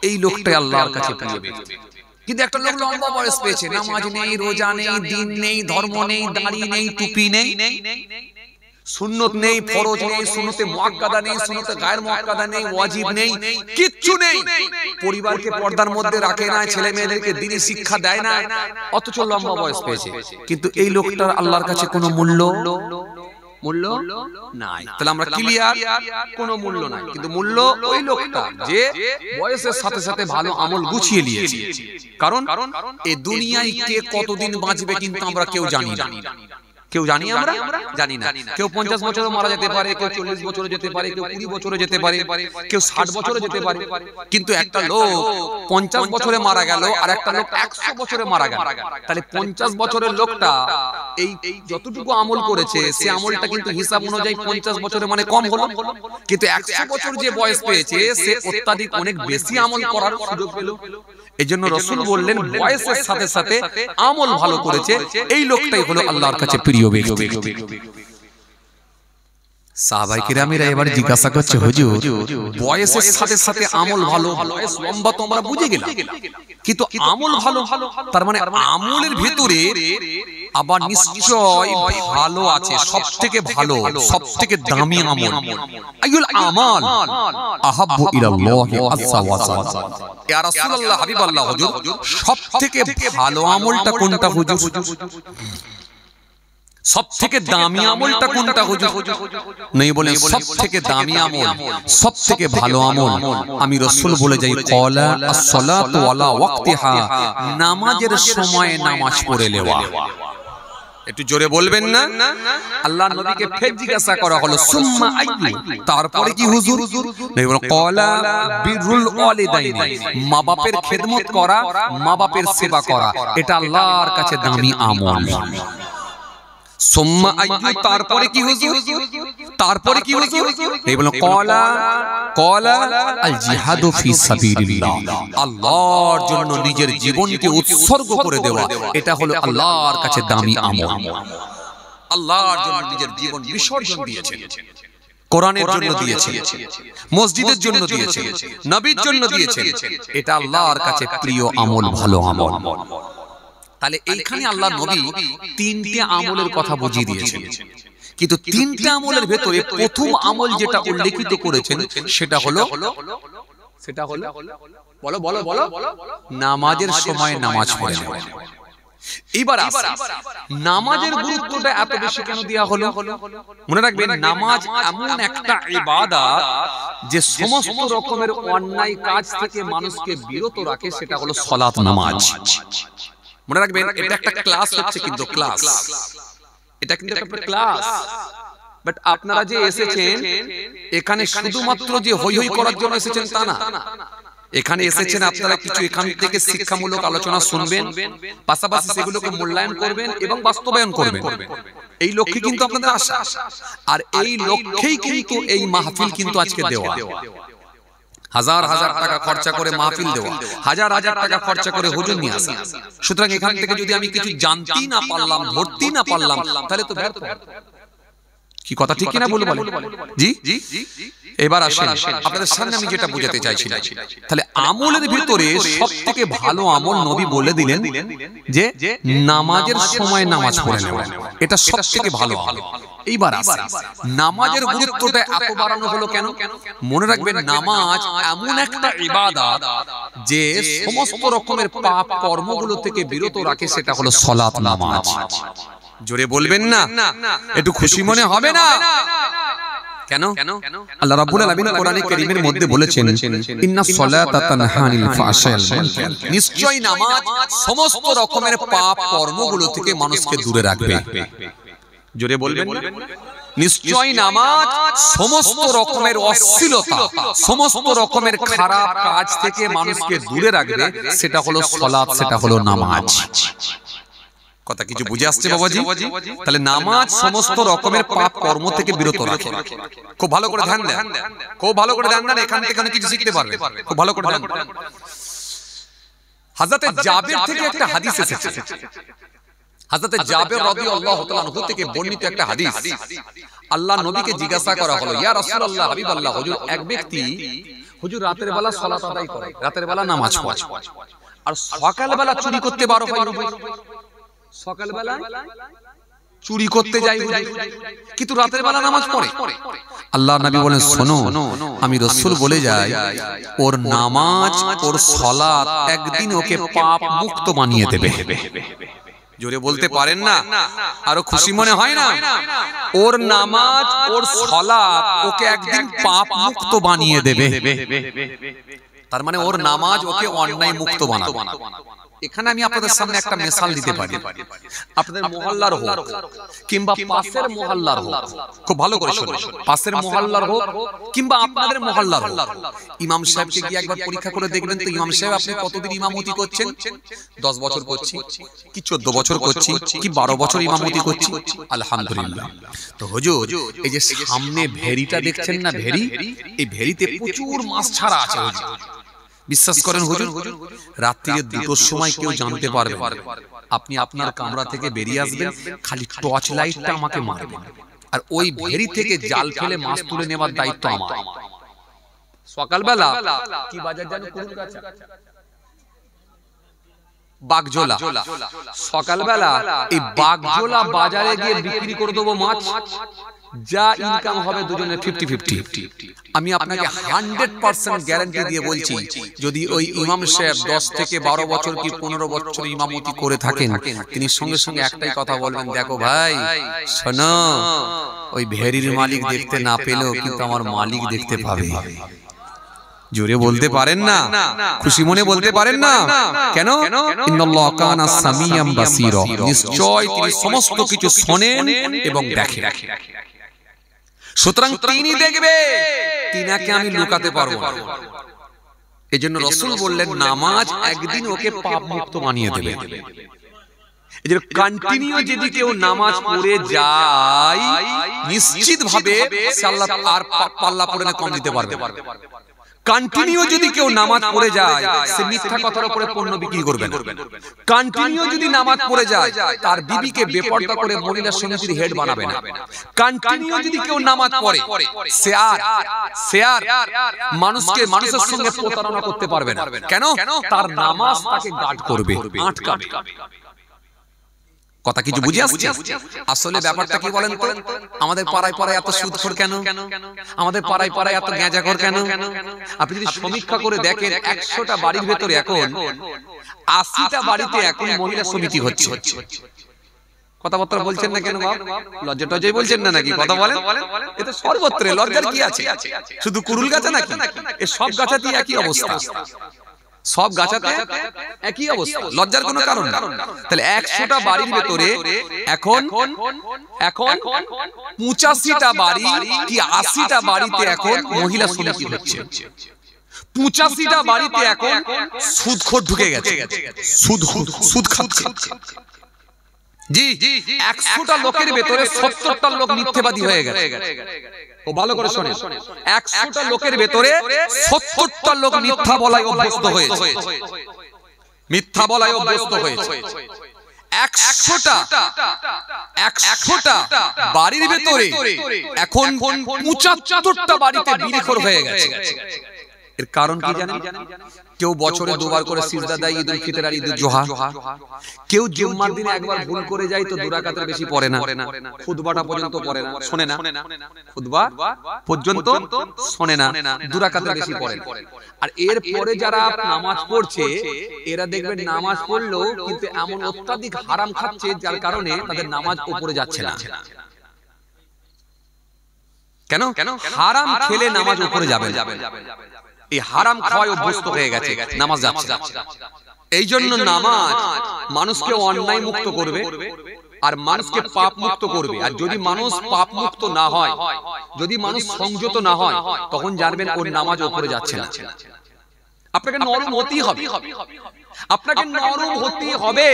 এই লোকটাই আল্লাহর কাছে প্রিয় ব্যক্তি। কিন্তু একটা লোক লম্বা বয়স পেয়েছে, নামাজ নেই, রোজা নেই, দিন নেই, ধর্ম নেই, দাড়ি নেই, টুপি নেই, সুন্নত নেই, ফরজ নেই, সুন্নতে মুআক্কাদা নেই, সুন্নতে গায়র মুআক্কাদা নেই, ওয়াজিব নেই, কিচ্ছু নেই, পরিবারকে পর্দার মধ্যে রাখে না, ছেলে মেয়েদেরকে দ্বীনি শিক্ষা দেয় না, অথচ লম্বা বয়স পেয়েছে। কিন্তু এই লোকটার আল্লাহর কাছে কোনো মূল্য নাই। তাহলে আমরা ক্লিয়ার, কোনো মূল্য নাই। কিন্তু মূল্য ওই লোকটা যে বয়সের সাথে সাথে ভালো আমল গুছিয়ে নিয়েছে। কারণ এই দুনিয়ায় কে কতদিন বাঁচবে কিন্তু আমরা কেউ জানি না। কেউ জানি আমরা জানি না। কেউ 50 বছরে মারা যেতে পারে, কেউ 40 বছরে যেতে পারে, কেউ 20 বছরে যেতে পারে, কেউ 60 বছরে যেতে পারে। কিন্তু একটা লোক 50 বছরে মারা গেল আর একটা লোক 100 বছরে মারা গেল, তাহলে 50 বছরের লোকটা এই যতটুকু আমল করেছে সে আমলটা কিন্তু হিসাব অনুযায়ী 50 বছরে মানে কম হলো। কিন্তু 100 বছর যে বয়স পেয়েছে সে অত্যাধিক অনেক বেশি আমল করার সুযোগ পেল। এজন্য রাসূল বললেন বয়সের সাথে সাথে আমল ভালো করেছে এই লোকটাই হলো আল্লাহর কাছে প্রিয় ব্যক্তি। সাহাবায়ে কিরামেরা এবার জিজ্ঞাসা করছে হুজুর বয়সের সাথে সাথে আমল ভালো, বয়স লম্বা তো আমরা বুঝে গেলাম, কিন্তু আমল ভালো, তার মানে আমলের ভিতরে আবার নিশ্চয় ভালো আছে, সবথেকে ভালো, সবথেকে দামি আমল আইয়ুল আমাল আহাব্বু ইলাল্লাহি আযজা ওয়া জাল্লা। ইয়া রাসূলুল্লাহ, হাবিবাল্লাহ, হুজুর সবথেকে ভালো আমলটা কোনটা হুজুর? সবথেকে দামি আমলটা কোনটা হুজুর? नहीं বলেন সবথেকে দামি আমল, সবথেকে ভালো আমল আমি রাসূল বলে যাই ক্বালা আস-সালাতু আলা ওয়াক্তিহা, নামাজের সময় নামাজ পড়ে নেওয়া। একটু জোরে বলবেন না? আল্লাহর নবীকে ফের জিজ্ঞাসা করা হলো সুম্মা আইয়ু, তারপরে কি হুজুর? নবী বলেন ক্বালা বিরুল ওয়ালিদাইনি, মা বাপের খেদমত করা, মা বাপের সেবা করা, এটা আল্লাহর কাছে দামি আমল। সুম্মা আইয়ু, তারপরে কি হুজুর? তারপরে কি হুজুর? এই বলেন ক্বালা আল জিহাদু ফি সাবিলিল্লাহ, আল্লাহর জন্য নিজের জীবনকে উৎসর্গ করে দেওয়া, এটা হলো আল্লাহর কাছে দামি আমল। আল্লাহর জন্য নিজের জীবন বিসর্জন দিয়েছেন, কোরআনের জন্য দিয়েছেন, মসজিদের জন্য দিয়েছেন, নবীর জন্য দিয়েছেন, এটা আল্লাহর কাছে প্রিয় আমল, ভালো আমল। তাহলে এইখানে আল্লাহ নবী তিনটি আমলের কথা বুঝিয়ে দিয়েছেন, কিন্তু তিনটা আমলের ভেতরে প্রথম আমল যেটা উল্লেখিত করেছেন সেটা হলো বলো বলো বলো নামাজের সময় নামাজ পড়া। এবার আসি নামাজের গুরুত্বটা এত বেশি কেন দেয়া হলো? মনে রাখবেন নামাজ এমন একটা ইবাদত যে সমস্ত রকমের অন্যায় কাজ থেকে মানুষকে বিরত রাখে, সেটা হলো সালাত, নামাজ। মনে রাখবেন এটা একটা ক্লাস হচ্ছে, কিন্তু ক্লাস এটা কিন্তু একটা ক্লাস। বাট আপনারা যে এসেছেন এখানে শুধুমাত্র যে হই হই করার জন্য এসেছেন তা না, এখানে এসেছেন আপনারা কিছু এখান থেকে শিক্ষামূলক আলোচনা শুনবেন, পাশাপাশি সেগুলোকে মূল্যায়ন করবেন এবং বাস্তবায়ন করবেন। এই লক্ষ্যে কিন্তু আপনাদের আশা, আর এই লক্ষ্যেই কিন্তু এই মাহফিল কিন্তু আজকে দেওয়া। হাজার হাজার টাকা খরচা করে মাহফিল দেওয়া, হাজার হাজার টাকা খরচা করে হুজুর নিয়ে আসা। সুতরাং এখান থেকে যদি আমি কিছু জানতেই না পারলাম, ধরতে না পারলাম, তাহলে তো ব্যর্থ। কি কথা ঠিক কিনা বলুন? জি জি। এবার আসেন আপনাদের সামনে আমি যেটা বোঝাতে চাইছিলাম, তাহলে আমলের ভিতরে সবথেকে ভালো আমল নবী বলে দিলেন যে নামাজের সময় নামাজ পড়ে নেওয়া, এটা সবথেকে ভালো আমল। এইবার আসেন নামাজের গুরুত্বটা এত বাড়ানো হলো কেন? মনে রাখবেন নামাজ এমন একটা ইবাদত যে সমস্ত রকমের পাপ কর্মগুলো থেকে বিরত রাখে, সেটা হলো সালাত, নামাজ। জোরে বলবেন না? একটু খুশি মনে হবে না? কেন? আল্লাহ রাব্বুল আলামিন কোরআনে কারীমের মধ্যে বলেছেন ইন্নাস সালাতা তানহা আনিল ফাহশাই ওয়াল মুনকার, নিশ্চয়ই নামাজ সমস্ত রকমের পাপ কর্মগুলো থেকে মানুষকে দূরে রাখবে। জোরে বলবেন, নিশ্চয়ই নামাজ সমস্ত রকমের অশ্লীলতা, সমস্ত রকমের খারাপ কাজ থেকে মানুষকে দূরে রাখবে। সেটা হলো সালাত, সেটা হলো নামাজ। কথা কিছু বুঝে আসছে বাবাজি? তাহলে নামাজ সমস্ত রকমের পাপ কর্ম থেকে বিরত রাখে। খুব ভালো করে ধ্যান দেন, খুব ভালো করে ধ্যান দেন, এখান থেকে অনেক কিছু শিখতে পারবে। খুব ভালো করে ধ্যান দেন। হযরত জাবের থেকে একটা হাদিস এসেছে। হযরত জাবের রাদিয়াল্লাহু তাআলা আনহু থেকে বর্ণিত একটা হাদিস। আল্লাহ নবীকে জিজ্ঞাসা করা হলো, ইয়া রাসূলুল্লাহ, হাবিবাল্লাহ, হুজুর এক ব্যক্তি হুজুর রাতের বেলা সালাত আদায় করে, রাতের বেলা নামাজ পড়ে, আর সকাল বেলা চুরি করতে বার হয়। সকালবেলা চুরি করতে যাই কিন্তু রাতের বেলা নামাজ পড়ে। আল্লাহ নবী বলেন, শোনো, আমি রাসূল বলে যাই, ওর নামাজ, ওর সালাত একদিন ওকে পাপ মুক্ত বানিয়ে দেবে। জোরে বলতে পারেন না? আরো খুশি মনে হয় না? ওর নামাজ, ওর সালাত ওকে একদিন পাপ মুক্ত বানিয়ে দেবে। তার মানে ওর নামাজ ওকে অন্যায় মুক্ত বানাবে। এখানে আমি আপনাদের সামনে একটা মিসাল দিতে পারি। আপনাদের মহল্লার হোক কিংবা পাশের মহল্লার হোক, খুব ভালো করে শুনুন, পাশের মহল্লার হোক কিংবা আপনাদের মহল্লার হোক, ইমাম সাহেবকে গিয়ে একবার পরীক্ষা করে দেখবেন তো, ইমাম সাহেব আপনি কতদিন ইমামতি করছেন? 10 বছর করছি, কি 14 বছর করছি, কি 12 বছর ইমামতি করছি, আলহামদুলিল্লাহ। তো হুজুর, এই যে সামনে ভেড়িটা দেখছেন না, ভেড়ি, এই ভেড়িতে প্রচুর মাছ ছাড়া আছে হুজুর। বিশ্বাস করেন হুজুর, রাত্রির 2টোর সময় কেউ জানতে পারবে না। আপনি আপনার কামরা থেকে বেরিয়ে আসবেন, খালি টর্চ লাইটটা আমাকে মারবেন, আর ওই ভেড়ি থেকে জাল ফেলে মাছ তুলে নেওয়ার দায়িত্ব আমার। সকালবেলা কি বাজার জানো? কুরুলগাছা, বাগজোলা। সকালবেলা এই বাগজোলা বাজারে গিয়ে বিক্রি করে দেবো মাছ, যা ইনকাম হবে দুজনের 50-50। আমি আপনাকে 100% গ্যারান্টি দিয়ে বলছি, যদি ওই ইমাম সাহেব 10 থেকে 12 বছর কি 15 বছর ইমামতি করে থাকেন, তিনি সঙ্গে সঙ্গে একটাই কথা বলবেন, দেখো ভাই, শোনো, ওই ভেড়ির মালিক দেখতে না পেলেও কিন্তু আমার মালিক দেখতে পাবে। জোরে বলতে পারেন না? খুশি মনে বলতে পারেন না? কেন? ইন্নাল্লাহা কানা সামিয়াম বাসীরা, নিশ্চয় তিনি সমস্ত কিছু শোনেন এবং দেখেন। সুতরাং তিনি দেখবে, তিনাকে আমি লুকাতে পারবো না। এজন্য রাসূল বললেন, নামাজ একদিন ওকে পাপ মুক্ত বানিয়ে দেবে। এজন্য কন্টিনিউ যদি কেউ নামাজ পড়ে যায়, নিশ্চিত ভাবে সে আল্লাহ আর পাল্লা পড়ে না কম দিতে পারবে। কন্টিনিউ যদি কেউ নামাজ পড়ে যায়, সে মিথ্যা কথার উপরে পণ্য বিক্রি করবে না। কন্টিনিউ যদি নামাজ পড়ে যায়, তার বিবিকে বেপরদা করে মহিলা সমিতির হেড বানাবে না। কন্টিনিউ যদি কেউ নামাজ পড়ে, সে আর মানুষের সঙ্গে প্রতারণা করতে পারবে না। কেন? তার নামাজ তাকে গার্ড করবে, আটকাবে। কথা কিছু বুঝে আসছে? আসলে ব্যাপারটা কি বলেন তো, আমাদের পাড়ায় পাড়ায় এত সুদখোর কেন? আমাদের পাড়ায় পাড়ায় এত গাঁজাখোর কেন? আপনি যদি সমীক্ষা করে দেখেন, 100টা বাড়ির ভেতরে এখন 80টা বাড়িতে এখন মহিলা সমিতি হচ্ছে। কথাবার্তা বলছেন না কেন বাপ? লজ্জা টজ্জাই বলছেন না নাকি? কথা বলেন। এটা সর্বত্র, লজ্জার কি আছে? শুধু কুরুল গাছা নাকি? এই সব গাছাতেই একই অবস্থা, সব গাছাতে একই অবস্থা, লজ্জার কোনো কারণ না। তাহলে 100টা বাড়ির ভেতরে এখন 85টা বাড়ি কি 80টা বাড়িতে এখন মহিলা সমিতি হচ্ছে। 85টা বাড়িতে এখন সুদখোর ঢুকে গেছে, সুদ খাচ্ছে। জি, 100টা লোকের ভেতরে 70টা লোক মিথ্যাবাদী হয়ে গেছে। ও ভালো করে শুনেন, 100টা লোকের ভেতরে 70টা লোক মিথ্যা বলায় অভ্যস্ত হয়েছে, মিথ্যা বলায় অভ্যস্ত হয়েছে। 100টা বাড়ির ভেতরে এখন 75টা বাড়িতে বিড়িখোর হয়ে গেছে। এর কারণ কি জানেন? কেউ বছরে 2বার করে সিজদা দেয়, ঈদুল ফিতর আর ঈদুল জোহা। কেউ জুম্মার দিনে একবার ভুল করে যায় তো 2 রাকাতের বেশি পড়ে না, খুতবাটা পর্যন্ত পড়ে না, শোনে না, খুতবা পর্যন্ত শোনে না, 2 রাকাতের বেশি পড়ে না। আর এর পরে যারা নামাজ পড়ছে, এরা দেখবেন নামাজ পড়লেও কিন্তু এমন অত্যাধিক হারাম খাচ্ছে, যার কারণে তাদের নামাজ উপরে যাচ্ছে না। কেন? হারাম খেলে নামাজ উপরে যাবে, এই হারাম খাওয়ায় অভ্যস্ত হয়ে গেছে, নামাজ যাচ্ছে না। এই জন্য নামাজ মানুষকে অন্যায় মুক্ত করবে আর মানুষকে পাপ মুক্ত করবে। আর যদি মানুষ পাপ মুক্ত না হয়, যদি মানুষ সংযত না হয়, তখন জানবেন ওর নামাজ উপরে যাচ্ছে না। আপনাকে নরম হতেই হবে, আপনাকে নরম হতে হবে,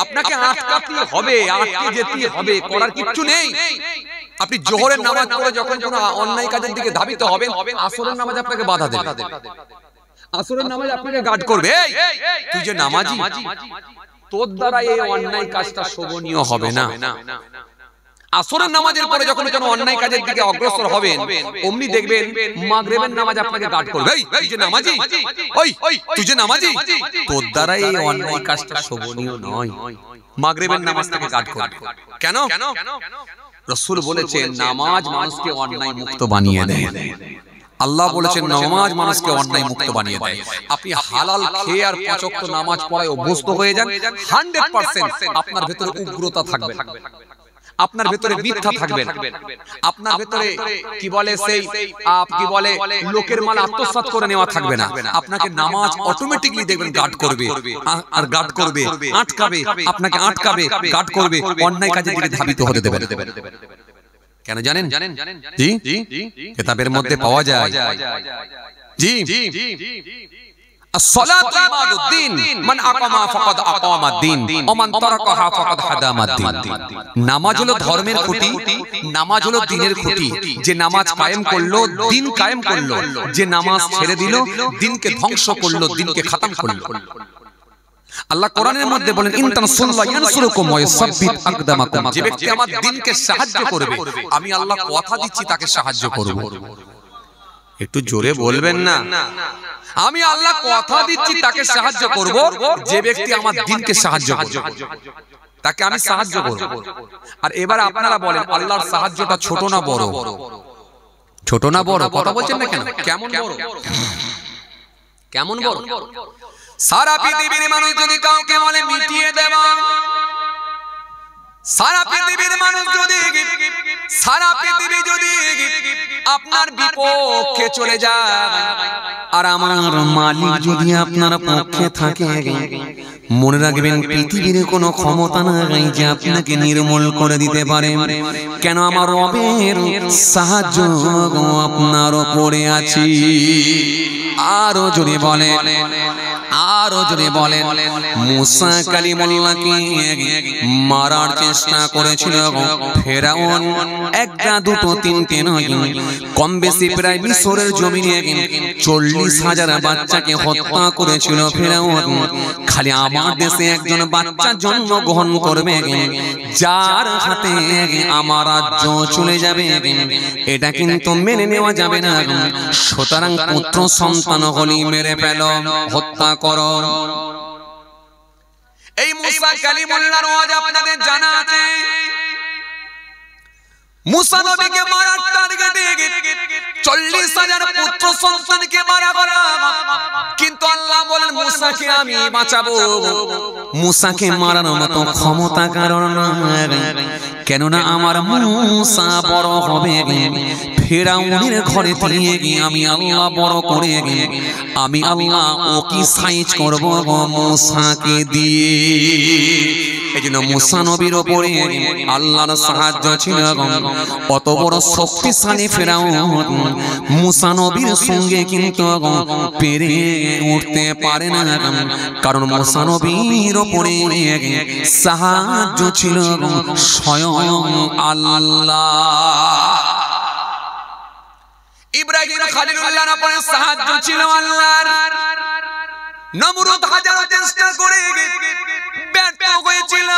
আপনাকে আটকাতে হবে, আটকে যেতে হবে, করার কিচ্ছু নেই। আপনি জোহরের নামাজ পড়ে যখন কোনো অন্যায় কাজের দিকে ধাবিত হবেন, আসরের নামাজ আপনাকে বাধা দেবে, আসরের নামাজ আপনাকে গার্ড করবে। তুই যে নামাজি, তোর দ্বারা এই অন্যায় কাজটা শোভনীয় হবে না। আসরের নামাজের পরে যখন কোনো অন্যায় কাজের দিকে অগ্রসর হবেন, অমনি দেখবেন মাগরিবের নামাজ আপনাকে গার্ড করবে। তুই যে নামাজি, তুই যে নামাজি, তোর দ্বারা এই অন্যায় কাজটা শোভনীয় নয়। মাগরিবের নামাজটাকে গার্ড করবে। কেন? রাসূল বলেছেন নামাজ মানুষকে অন্যায় মুক্ত বানিয়ে দেয়। আল্লাহ বলেছেন নামাজ মানুষকে অন্যায় মুক্ত বানিয়ে দেয়। আপনি হালাল খেয়ে আর 5 ওয়াক্ত নামাজ পড়ায় অভ্যস্ত হয়ে যান, 100% আপনার ভেতরে উগ্রতা থাকবে, আপনার ভেতরে মিথ্যা থাকবে, আপনার ভেতরে কি বলে সেই কি বলে লোকের মাল আত্মসাৎ করে নেওয়া থাকবে না। আপনাকে নামাজ অটোমেটিক্যালি দেখবেন গার্ড করবে, আর গার্ড করবে, আটকাবে, আপনাকে আটকাবে, গার্ড করবে, অন্যায় কাজের দিকে ধাবিত হতে দেবে। কেন জানেন? জি, কিতাবের মধ্যে পাওয়া যায়। জি, as-salatu imaduddin man aqama faqad aqama ad-din wa man tarakaha faqad hadama ad-din। নামাজ হলো ধর্মের খুঁটি, নামাজ হলো দ্বীনের খুঁটি। যে নামাজ কায়েম করলো, দ্বীন কায়েম করলো। যে নামাজ ছেড়ে দিল, দ্বীনকে ধ্বংস করলো, দ্বীনকে খতম করলো। আল্লাহ কোরআনের মধ্যে বলেন ইন তানসুরুল্লাহ ইয়ানসুরুকুম ওয়া ইউসাব্বিত আকদামাকুম। যে ব্যক্তি আমার দ্বীনকে সাহায্য করবে, আমি আল্লাহ কথা দিচ্ছি তাকে সাহায্য করব। একটু জোরে বলবেন না? আমি আল্লাহ কথা দিচ্ছি তাকে সাহায্য করব। যে ব্যক্তি আমার দ্বীনকে সাহায্য করবে, তাকে আমি সাহায্য করব। আর এবার আপনারা বলেন আল্লাহর সাহায্যটা ছোট না বড়? ছোট না বড়? কথা বলছেন না কেন? কেমন বড়? কেমন বড়? সারা পৃথিবীর মানুষ যদি কাউকে বলে মিটিয়ে দেবা, সারা পৃথিবীর মানুষ যদি, সারা পৃথিবী যদি আপনার বিপক্ষে চলে যায়, আর আমার মালিক যদি আপনার পক্ষে থাকে, মনে রাখবেন পৃথিবীর কোনো ক্ষমতা নাই যে আপনাকে নির্মূল করে দিতে পারে। কেন? আমার রবের সাহায্য আপনার উপরে আছে। আরো জোরে বলেন, আরো জোরে বলেন। মুসা কালিমুল্লাহকে মারার চেষ্টা করেছিল ফেরাউন। একটা, দুটো, তিনটে নয়, কম বেশি প্রায় মিশরের জমিনে 40,000 বাচ্চাকে হত্যা করেছিল ফেরাউন। খালি আমার দেশে একজন বাচ্চা জন্মগ্রহণ করবে, যার হাতে আমার রাজ্য চলে যাবে, এটা কিন্তু মেনে নেওয়া যাবে না। সুতরাং পুত্র সন্তান হলি মেরে ফেল, হত্যা করো। এই মুসা কালিমুল্লাহর ওয়াজ আপনাদের জানা আছে। মুসা নবীকে মারার টার্গেটে 40,000 পুত্র সন্তানকে মারা হলো, কিন্তু আল্লাহ বলেন মুসাকে আমি বাঁচাবো। মুসাকে মারার মতো ক্ষমতা কারণ না, কেননা আমার মুসা বড় হবে, ফেরাউনের ঘরে দিয়ে গিয়ে আমি আল্লাহ বড় করে, আমি আল্লাহ ওকে সাইজ করব মুসাকে দিয়ে। এজন্য মুসা নবীর উপরে আল্লাহর সাহায্য ছিল। অত বড় শক্তিশালী ফেরাউন মুসা নবীর সঙ্গে কিন্তু পেরে উঠতে পারে না, কারণ মুসা নবীর উপরে সাহায্য ছিল স্বয়ং আল্লাহ। ইব্রাহিম খলিলুল্লাহর উপরে সাহায্য ছিল আল্লাহর। নমরুদ হাজার চেষ্টা করে ব্যর্থ হয়েছিল,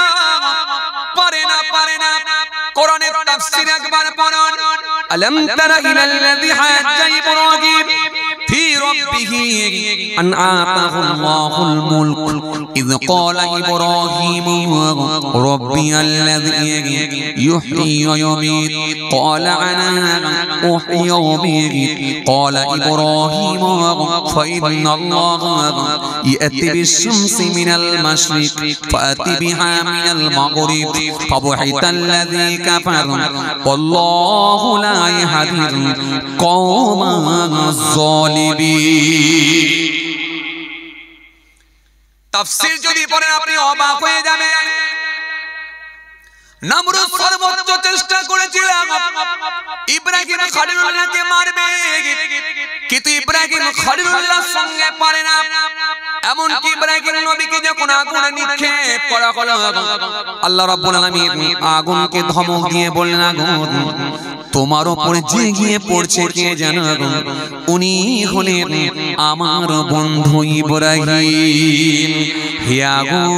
পারে না, পারে না। কোরআনের তাফসীর একবার পড়ুন। আলাম তারা ইলাল্লাযী হাজ্জা ইব্রাহিম ফি রাব্বিহি أن آتاه الله الملك إذ قال إبراهيم ربي الذي يحيي ويميت قال أنا أحيي وأميت قال إبراهيم فإن الله يأتي بالشمس من المشرق فأتي بها من المغرب فبهت الذي كفر والله لا يهدي القوم الظالمين তাফসীর যদি পড়েন আপনি অবাক হয়ে যাবেন নমরুদ সর্বোচ্চ চেষ্টা করেছিল ইব্রাহিম খলিলুল্লাহকে মারবে কিন্তু ইব্রাহিম খলিলুল্লাহর সঙ্গে পারে না এমনকি ইব্রাহিম নবীকে যখন আগুনে নিক্ষেপ করা হলো আল্লাহ রাব্বুল আলামিন আগুনকে ধমক দিয়ে বললেন আগুন তোমার উপরে যে গিয়ে পড়ছে কে জানো উনি হলেন আমার বন্ধু ইব্রাহিম হে আগুন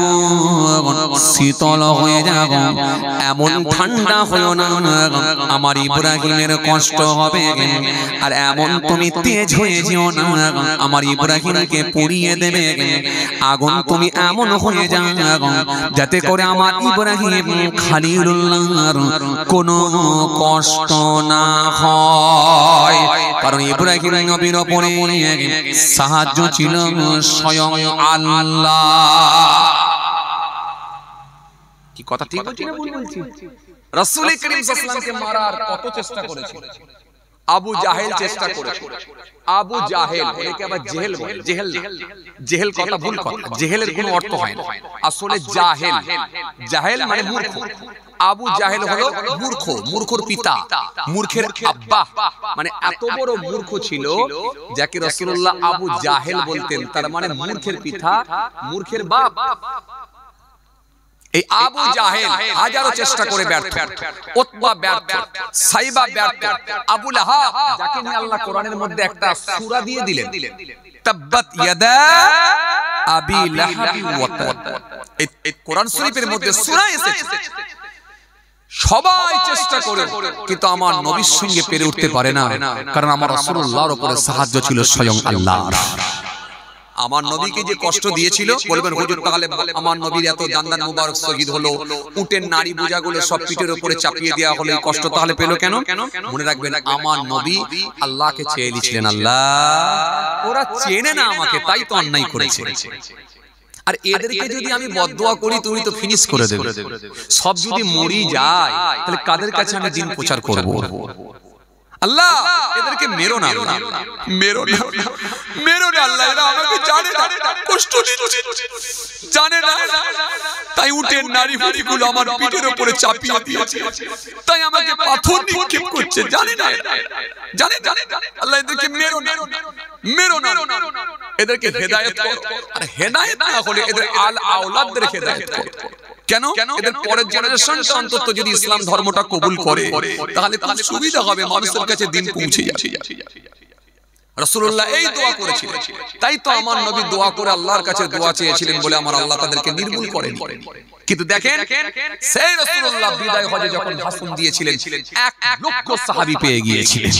শীতল হয়ে যাও এমন ঠান্ডা হয়ো না আমার ইব্রাহিমের কষ্ট হবে আর এমন তুমি তেজ হয়ে যেও না আমার ইব্রাহিমকে পুড়িয়ে দেবে আগুন তুমি এমন হয়ে যাও যাতে করে আমার ইব্রাহিম খলিলুল্লাহর কোনো কষ্ট না হয় কারণ ইব্রাহিম নবীর উপরে সাহায্য ছিল স্বয়ং আল্লাহ কি কথা ঠিক বলছি না ভুল বলছি রাসূল করিম সাল্লাল্লাহু আলাইহি ওয়াসাল্লামকে মারার কত চেষ্টা করেছে আবু জাহেল চেষ্টা করেছে আবু জাহেল একে আবার জেহেল বলে জেহেল জেহেল কথা ভুল কথা জেহেলের কোনো অর্থ হয় না আসলে জাহেল জাহেল মানে মূর্খ আবু জাহেল হলো মূর্খ মূর্খর পিতা মূর্খের আব্বা মানে এত বড় মূর্খ ছিল যাকে রাসূলুল্লাহ আবু জাহেল বলতেন তার মানে মূর্খের পিতা মূর্খের বাপ এই আবু জাহেল হাজারো চেষ্টা করে ব্যর্থ উতবা ব্যর্থ সাইবা ব্যর্থ আবু লাহাব যাকে নিয়ে আল্লাহ কোরআনের মধ্যে একটা সূরা দিয়ে দিলেন তাব্বাত ইয়াদা আবি লাহাব ওয়া তাব এই কোরআন শরীফের মধ্যে সূরা এসেছে সবাই চেষ্টা করে কিন্তু আমার নবীর সঙ্গে পেরে উঠতে পারে না কারণ আমার রাসূলুল্লাহর উপরে সাহায্য ছিল স্বয়ং আল্লাহর আমার নবীকে যে কষ্ট দিয়েছিল বলবেন হুজুর তাহলে আমার নবীর এত দান্দান মুবারক শহীদ হলো উটের নারী বোঝাগুলো সব পিঠের উপরে চাপিয়ে দেওয়া হলো এই কষ্ট তাহলে পেলো কেন মনে রাখবেন আমার নবী আল্লাহকে চেয়ে নিয়েছিলেন আল্লাহ ওরা চেনে না আমাকে তাই তো অন্যায় করেছে আর এদেরকে যদি আমি বদদোয়া করি তুমি তো ফিনিশ করে দেবে সব যদি মরি যায় তাহলে কাদের কাছে আমি দিন প্রচার করব আল্লাহ এদেরকে মেরো না মেরো না মেরো না আল্লাহ এরা আমাকে জানে না কষ্ট দিচ্ছে জানে না তাই উটের নারী ফুটিগুলো আমার পিঠের উপরে চাপিয়ে দিয়েছে তাই আমাকে পাথর নিক্ষেপ করছে জানে না জানে আল্লাহ এদেরকে মেরো না মেরো না এদেরকে হেদায়েত করো আর হেদায়েত না হলে এদের আল আওলাদদের হেদায়েত করো কেন এদের পরের জেনারেশনটা অন্তত যদি ইসলাম ধর্মটা কবুল করে তাহলে খুব সুবিধা হবে মানুষের কাছে দিন পৌঁছে যাবে রাসূলুল্লাহ এই দোয়া করেছিলেন তাই তো আমার নবী দোয়া করে আল্লাহর কাছে দোয়া চেয়েছিলেন বলে আমার আল্লাহ তাদেরকে নির্মূল করেন কিন্তু দেখেন সেই রাসূলুল্লাহ বিদায় হজে যখন ভাষণ দিয়েছিলেন 1 লক্ষ সাহাবী পেয়ে গিয়েছিলেন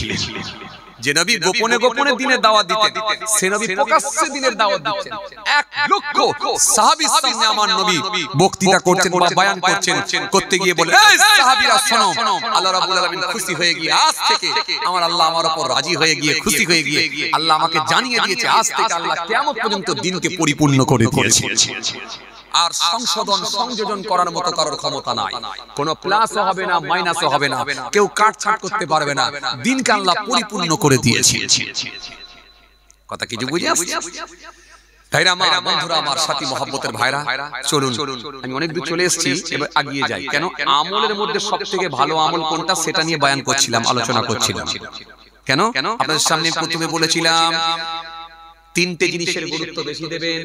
যে নবী গোপনে গোপনে দিনের দাওয়াত দিতেন সে নবী প্রকাশ্যে দিনের দাওয়াত দিচ্ছেন 1 লক্ষ সাহাবীর সামনে আমার নবী বক্তৃতা করছেন বা বয়ান করছেন করতে গিয়ে বলে এই সাহাবীরা শোনো আল্লাহ রাব্বুল আলামিন খুশি হয়ে গিয়ে আজ থেকে আমার আল্লাহ আমার উপর রাজি হয়ে গিয়ে খুশি হয়ে গিয়ে আল্লাহ আমাকে জানিয়ে দিয়েছে আজ থেকে আল্লাহ কিয়ামত পর্যন্ত দিনকে পরিপূর্ণ করে দিয়েছে আর সংশোধন সংযোজন করার মতো কারোর ক্ষমতা নাই কোনো প্লাসও হবে না মাইনাসও হবে না কেউ কাটছাট করতে পারবে না দিনকে আল্লাহ পরিপূর্ণ করে দিয়েছে কথা কি বুঝে আসছে ভাইরা আমার বন্ধুরা আমার সাথী মহব্বতের ভাইরা চলুন আমি অনেক দূর চলে এসেছি এবার এগিয়ে যাই কেন আমলের মধ্যে সবথেকে ভালো আমল কোনটা সেটা নিয়ে বয়ান করছিলাম আলোচনা করছিলাম কেন আপনাদের সামনে প্রথমে বলেছিলাম তিনটে জিনিসের গুরুত্ব বেশি দেবেন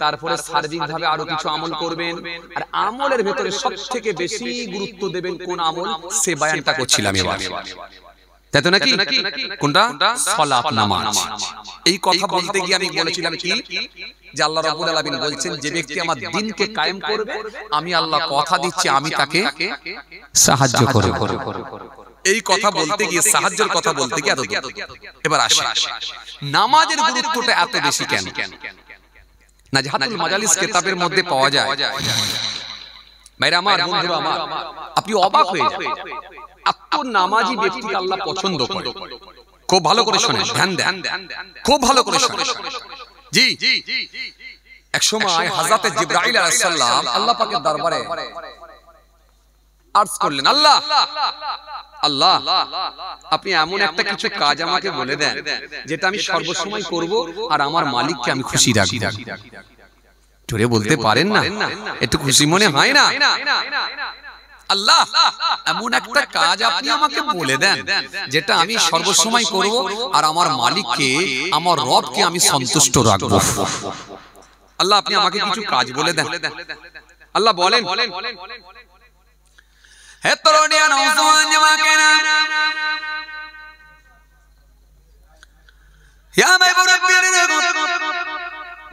তারপরে সার্বিকভাবে আরো কিছু আমল করবেন আর আমলের ভিতরে সবথেকে বেশি গুরুত্ব দেবেন কোন আমল সে বয়ানটা করছিলাম এবার তাই তো নাকি কোনটা সালাত নামাজ এই কথা বলতে গিয়ে আমি বলেছিলাম কি যে আল্লাহ রাব্বুল আলামিন বলছেন যে ব্যক্তি আমার দ্বীনকে কায়েম করবে আমি আল্লাহ কথা দিচ্ছি আমি তাকে সাহায্য করব এই কথা বলতে গিয়ে, সাহায্যের কথা বলতে গিয়ে এত দূর। এবার আসে নামাজের গুরুত্বটা এত বেশি কেন? নাজহাতুল মাজালিস কিতাবের মধ্যে পাওয়া যায়। ভাইরা আমার, বন্ধুরা আমার, আপনি অবাক হয়ে যাবেন, এত নামাজি ব্যক্তিকে আল্লাহ পছন্দ করে। খুব ভালো করে শুনেন, ধ্যান দেন, খুব ভালো করে শুনেন। জি, এক সময় হযরত জিবরাইল আলাইহিস সালাম আল্লাহ পাকের দরবারে আরজ করলেন, আল্লাহ আল্লাহ, আপনি এমন একটা কিছু কাজ আমাকে বলে দেন যেটা আমি সর্বসময় করব আর আমার মালিককে আমি খুশি রাখব। জোরে বলতে পারেন না? একটু খুশি মনে হয় না? আল্লাহ, এমন একটা কাজ আপনি আমাকে বলে দেন যেটা আমি সর্বসময় করব আর আমার মালিককে, আমার রবকে আমি সন্তুষ্ট রাখব। আল্লাহ, আপনি আমাকে কিছু কাজ বলে দেন। আল্লাহ বলেন, হে তরুণিয়া নওজওয়ান জামাকেরা, ইয়া মাই মুরাব্বির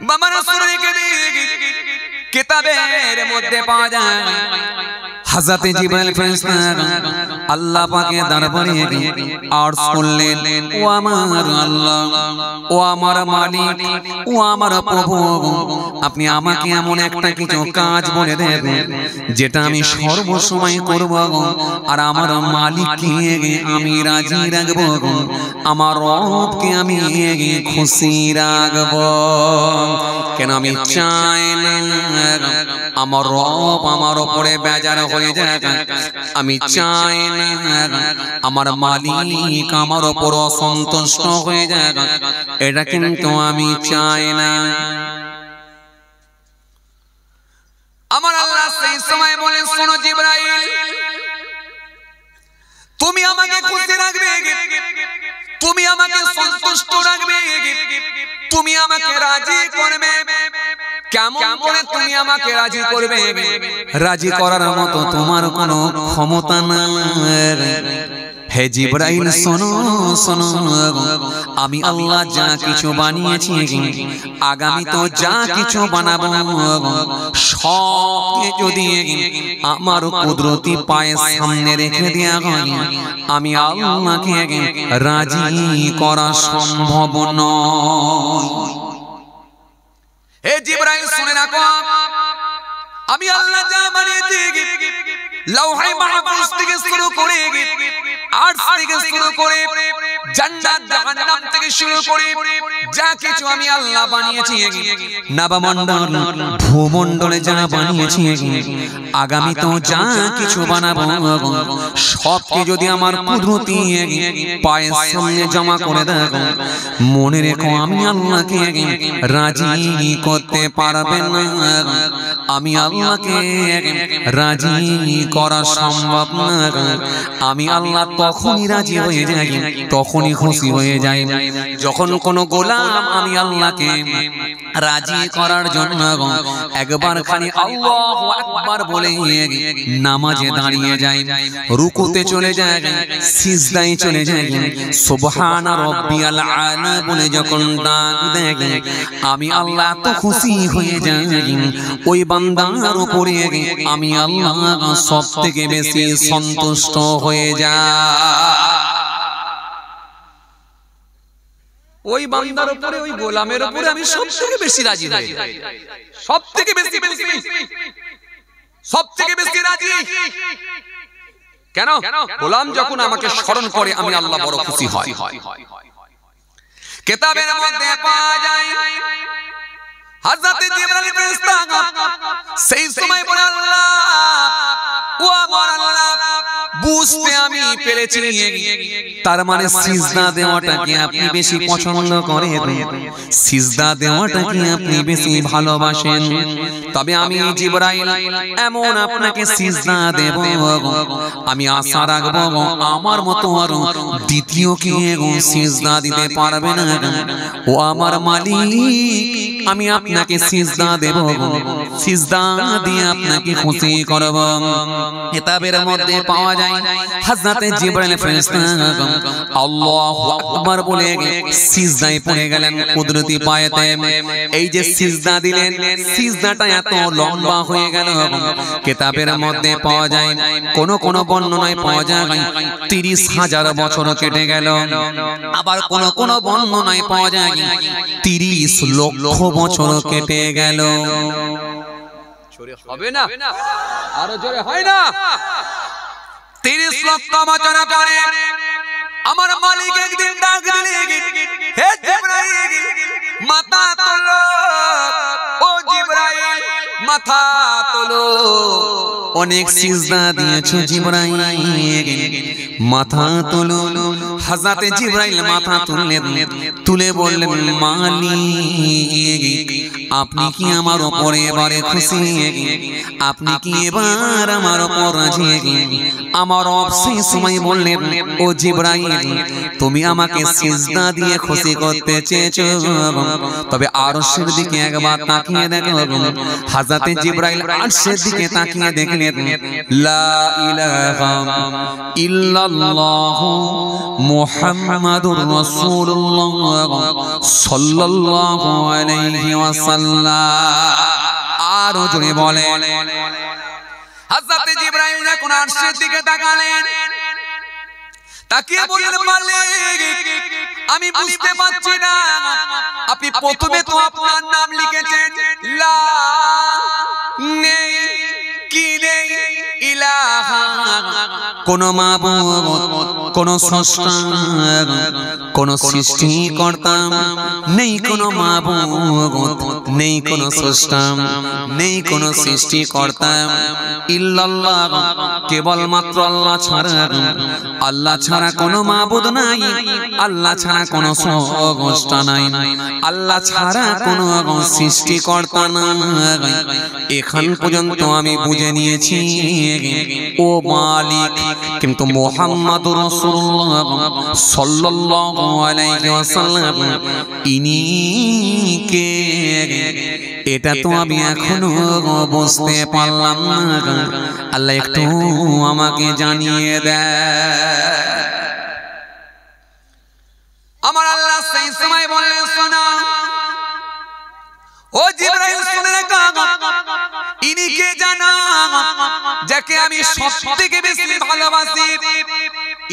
বাবা রাসূলের কিতাবের মধ্যে পাওয়া যায় হযরত জিবরাইল ফেরেশতা আল্লাহ পাকের দরবারে আরজ করলেন, ও আমার আল্লাহ, ও আমার মালিক, ও আমার প্রভু, আপনি আমাকে এমন একটা কিছু কাজ বলে দেন যেটা আমি সর্বসময় করব আর আমার মালিককে আমি রাজি রাখব, আমার রবকে আমি খুশি রাখব। কেন আমি চাই না আমার রব আমার উপরে বেজার হয়ে যাক, আমি চাই না আমার মালিক আমার উপর অসন্তুষ্ট হয়ে যাক, এটা কিন্তু আমি চাই না। আমার আল্লাহ সেই সময় বলেন, শোনো জিবরাইল, তুমি আমাকে খুশি রাখবে, তুমি আমাকে সন্তুষ্ট রাখবে, তুমি আমাকে রাজি করবে। কেমন করে তুমি আমাকে রাজি করবে? রাজি করার মতো তোমার কোনো ক্ষমতা নাই। হে জিবরাইল, শোনো শোনো, আমি আল্লাহ যা কিছু বানিয়েছি, আগামী তো যা কিছু বানাবো, সবকে যদি আমার কুদরতি পায়ের সামনে রেখে দেয়া হয়, আমি আল্লাহকে রাজি করা সম্ভব নয়। হে জিবরাইল, শুনে রাখো, আমি আল্লাহ যা বানিয়েছি, লৌহে মাহফুজ থেকে শুরু করে, আরশ থেকে শুরু করে, জান্নাত জাহান্নাম থেকে শুরু করে, যা কিছু আমি আল্লাহ বানিয়েছি, নবমণ্ডল ভূমণ্ডলে যা বানিয়েছি, আগামী তো যা কিছু বানাবো, সবকে যদি আমার কুদরতি পায়ের সামনে জমা করে দাও, মনে রেখো আমি আল্লাহকে রাজি করতে পারবেন না, আমি আল্লাহকে রাজি করা সম্ভব না। আমি আল্লাহ তখনই রাজি হয়ে যাই, তখনই খুশি হয়ে যাই, যখন কোনো গোলাম আমি আল্লাহকে রাজি করার জন্য একবার খালি আল্লাহু আকবার বলে নামাজে দাঁড়িয়ে যায়, রুকুতে চলে যায়, সিজদায় চলে যায়, সুবহানা রাব্বিয়াল আলা বলে যখন ডাক দেয়, আমি আল্লাহ এত খুশি হয়ে যাই, ওই বান্দার উপরে আমি আল্লাহ সবথেকে বেশি সন্তুষ্ট হয়ে যায়। ওই বান্দার উপরে, ওই গোলামের উপরে আমি সবথেকে বেশি রাজি হই, সবথেকে বেশি, সবথেকে বেশি রাজি। কেন? গোলাম যখন আমাকে স্মরণ করে আমি আল্লাহ বড় খুশি হয়। কিতাবের মধ্যে পাওয়া যায় হযরত জিবরাইল ফেরেশতা সেই সময় বলে, আল্লাহ, ও আমার আল্লাহ, বুঝতে আমি পেরেছি, তার মানে সিজদা দেওয়াটাকে আপনি বেশি পছন্দ করেন, সিজদা দেওয়াটাকে আপনি বেশি ভালোবাসেন। তবে আমি জিবরাইল এমন আপনাকে সিজদা দেব, আমি আশা রাখবো আমার মতো আর দ্বিতীয় কেউ সিজদা দিতে পারবে না। ও আমার মালিক, আমি আপনাকে সিজদা দেব, সিজদা দিয়ে আপনাকে খুশি করব। কিতাবের মধ্যে পাওয়া যায় হযরত জিবরাইল ফেরেশতা আল্লাহু আকবার বলে সিজদায় পড়ে গেলেন কুদরতি পায়েতে। এই যে সিজদা দিলেন, সিজদাটা এত লম্বা হয়ে গেল, কিতাবের মধ্যে পাওয়া যায় কোন কোন বর্ণনায় পাওয়া যায় 30,000 বছর কেটে গেল, আবার কোন কোন বর্ণনায় পাওয়া যায় 30 লক্ষ বছর কেটে গেল। জোরে হবে না, আরো জোরে হয় না? 30 লক্ষ বছর পরে আমার মালিক একদিন ডাক দিলেন, হে জিবরাইল মাথা তোলো, ও জিবরাইল মাথা তোলো। অনেক সিজদা দিয়েছো জিবরাইল, মাথা তোলো। হযরত জিবরাইল মাথা তুললেন, তুলে বললেন মালিক আপনি কি আমার উপরে এবারে খুশি? আপনি কি এবার আমার উপর রাজি? আমার রব সেই সময় বললেন, ও জিবরাইল তুমি আমাকে সিজদা দিয়ে খুশি করতে চেয়েছো, তবে আরশের দিকে একবার তাকিয়ে দেখো। হযরত জিবরাইল আরশের দিকে তাকিয়ে দেখলেন লা ইলাহা ইল্লাল্লাহু মুহাম্মাদুর রাসূলুল্লাহ সাল্লাল্লাহু আলাইহি ওয়াসাল্লাম। আরো জোরে বলে। হযরত জিবরাইল যখন আরশের দিকে তাকালেন, তাকিয়ে বললেন মালিক আমি বুঝতে পারছি না, আপনি প্রথমে তো আপনার নাম লিখেছেন লা নেই কি নেই ইলাহা, কোন মাবুদ, কোন স্রষ্টা, কোন সৃষ্টিকর্তা নেই, কোন মাবুদ নেই, কোন স্রষ্টা নেই, কোন সৃষ্টিকর্তা ইল্লাল্লাহ কেবলমাত্র আল্লাহ ছাড়া, আল্লাহ ছাড়া কোন মাবুদ নাই, আল্লাহ ছাড়া কোন স্রষ্টা নাই, আল্লাহ ছাড়া কোন সৃষ্টিকর্তা নাই। এখন পর্যন্ত আমি বুঝে নিয়েছি ও মালিক, কিন্তু মুহাম্মাদুর রাসূলুল্লাহ সাল্লাল্লাহু আলাইহি ওয়াসাল্লাম ইনি কে, এটা তো আমি এখনো বুঝতে পারলাম না। আল্লাহ একটু আমাকে জানিয়ে দেয়। আমার আল্লাহ সেই সময় বললেন শোনো ও জিবরাইল, শুনে রাখো ইনি কে জানো, যাকে আমি সবথেকে বেশি ভালোবাসি,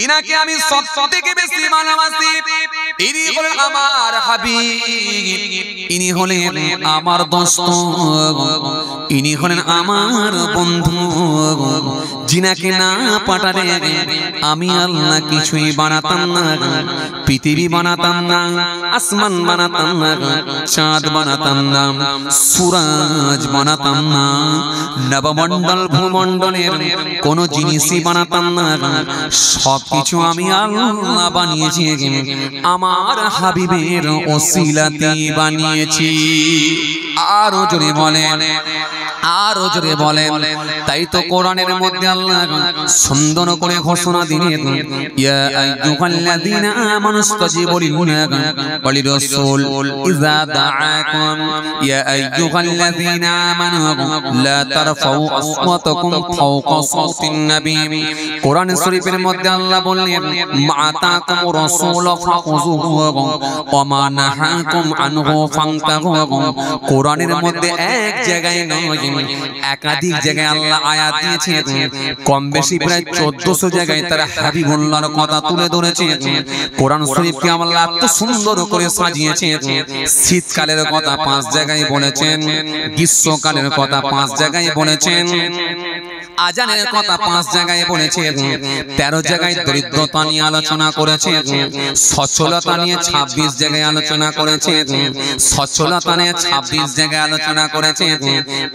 ইনাকে আমি সবথেকে বেশি ভালোবাসি। ইনি হলেন আমার হাবিব, ইনি হলেন আমার দোস্ত, ইনি হলেন আমার বন্ধু, যিনাকে না পাঠালে আমি আল্লাহ কিছুই বানাতাম না, পৃথিবী বানাতাম না, আসমান বানাতাম না, চাঁদ বানাতাম না, সূরজ বানাতাম না, নবমণ্ডল ভূমণ্ডলের কোন জিনিসই বানাতাম না, সবকিছু আমি আল্লাহ বানিয়েছি, আমার হাবিবের ওসিলাতে বানিয়েছি। আরো জোরে বলেন, আরো জোরে বলেন। তাই তো কোরআনের মধ্যে আল্লাহ সুন্দর করে ঘোষণা দিলেন ইয়া আইয়ুহাল্লাযীনা আমানুস্তাজিবু লির-রাসূল ইযা দাআকুম ইয়া আইয়ুহাল্লাযীনা আমানু লা তারফাউ আসওয়াতাকুম ফাওকা সাওতিন নবী। কোরআন শরীফের মধ্যে আল্লাহ বললেন মা'তাকুম রাসূল ফাখুযুহু ওয়া মা নাহাকুম আনহু ফান্তাহু। কোরআনের মধ্যে এক জায়গায় নয়, একাধিক জায়গায় আল্লাহ আয়াত দিয়েছে, কম বেশি প্রায় 1400 জায়গায় তারা হাবিবুল্লাহর কথা তুলে ধরেছে। কোরআন শরীফকে আল্লাহ এত সুন্দর করে সাজিয়েছে। শীতকালের কথা 5 জায়গায় বলেছেন, গ্রীষ্মকালের কথা 5 জায়গায় বলেছেন, আজানের কথা 5 জায়গায় বলেছেন, 13 জায়গায় দরিদ্রতা নিয়ে আলোচনা করেছেন, সচ্ছলতা নিয়ে 26 জায়গায় আলোচনা করেছেন, সচ্ছলতা নিয়ে 26 জায়গায় আলোচনা করেছেন,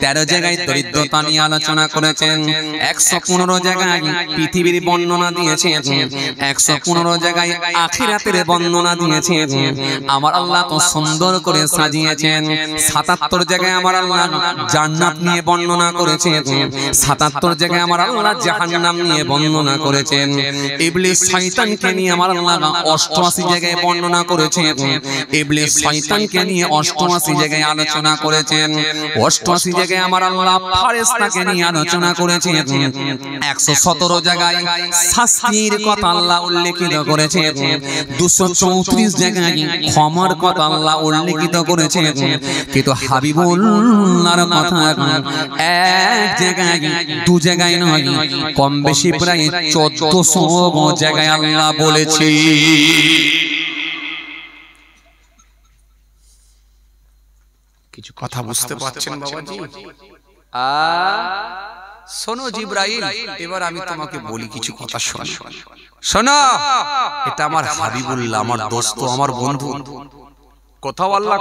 13 জায়গায় দরিদ্রতা নিয়ে আলোচনা করেছেন, 115 জায়গায় পৃথিবীর বর্ণনা দিয়েছেন, 115 জায়গায় আখিরাতের বর্ণনা দিয়েছেন। আমার আল্লাহ তো সুন্দর করে সাজিয়েছেন। 77 জায়গায় আমার আল্লাহ জান্নাত নিয়ে বর্ণনা করেছেন, 77 জায়গায় আমার আল্লাহ জাহান্নাম নিয়ে বর্ণনা করেছেন। ইবলিস শয়তানকে নিয়ে আমার আল্লাহ 88 জায়গায় বর্ণনা করেছেন। ইবলিস শয়তানকে নিয়ে 88 জায়গায় আলোচনা করেছেন। 88 জায়গায় আমার আল্লাহ ফেরেশতাকে নিয়ে আলোচনা করেছেন। 117 জায়গায় শাস্তির কথা আল্লাহ উল্লেখিত করেছেন। 234 জায়গায় ক্ষমার কথা আল্লাহ উল্লেখিত করেছেন। কিন্তু হাবিবুল্লাহর কথা এক জায়গায়, দু জায়গায় নয়, কম বেশি প্রায় 1400 জায়গায় আল্লাহ বলেছে। কিছু কথা বুঝতে পারছেন বাবাজি? শোনো জিবরাইল, এবার আমি তোমাকে বলি কিছু কথা শোনো। শোনো, এটা আমার হাবিবুল্লাহ, আমার দোস্ত, আমার বন্ধু। কোথাও আল্লাহ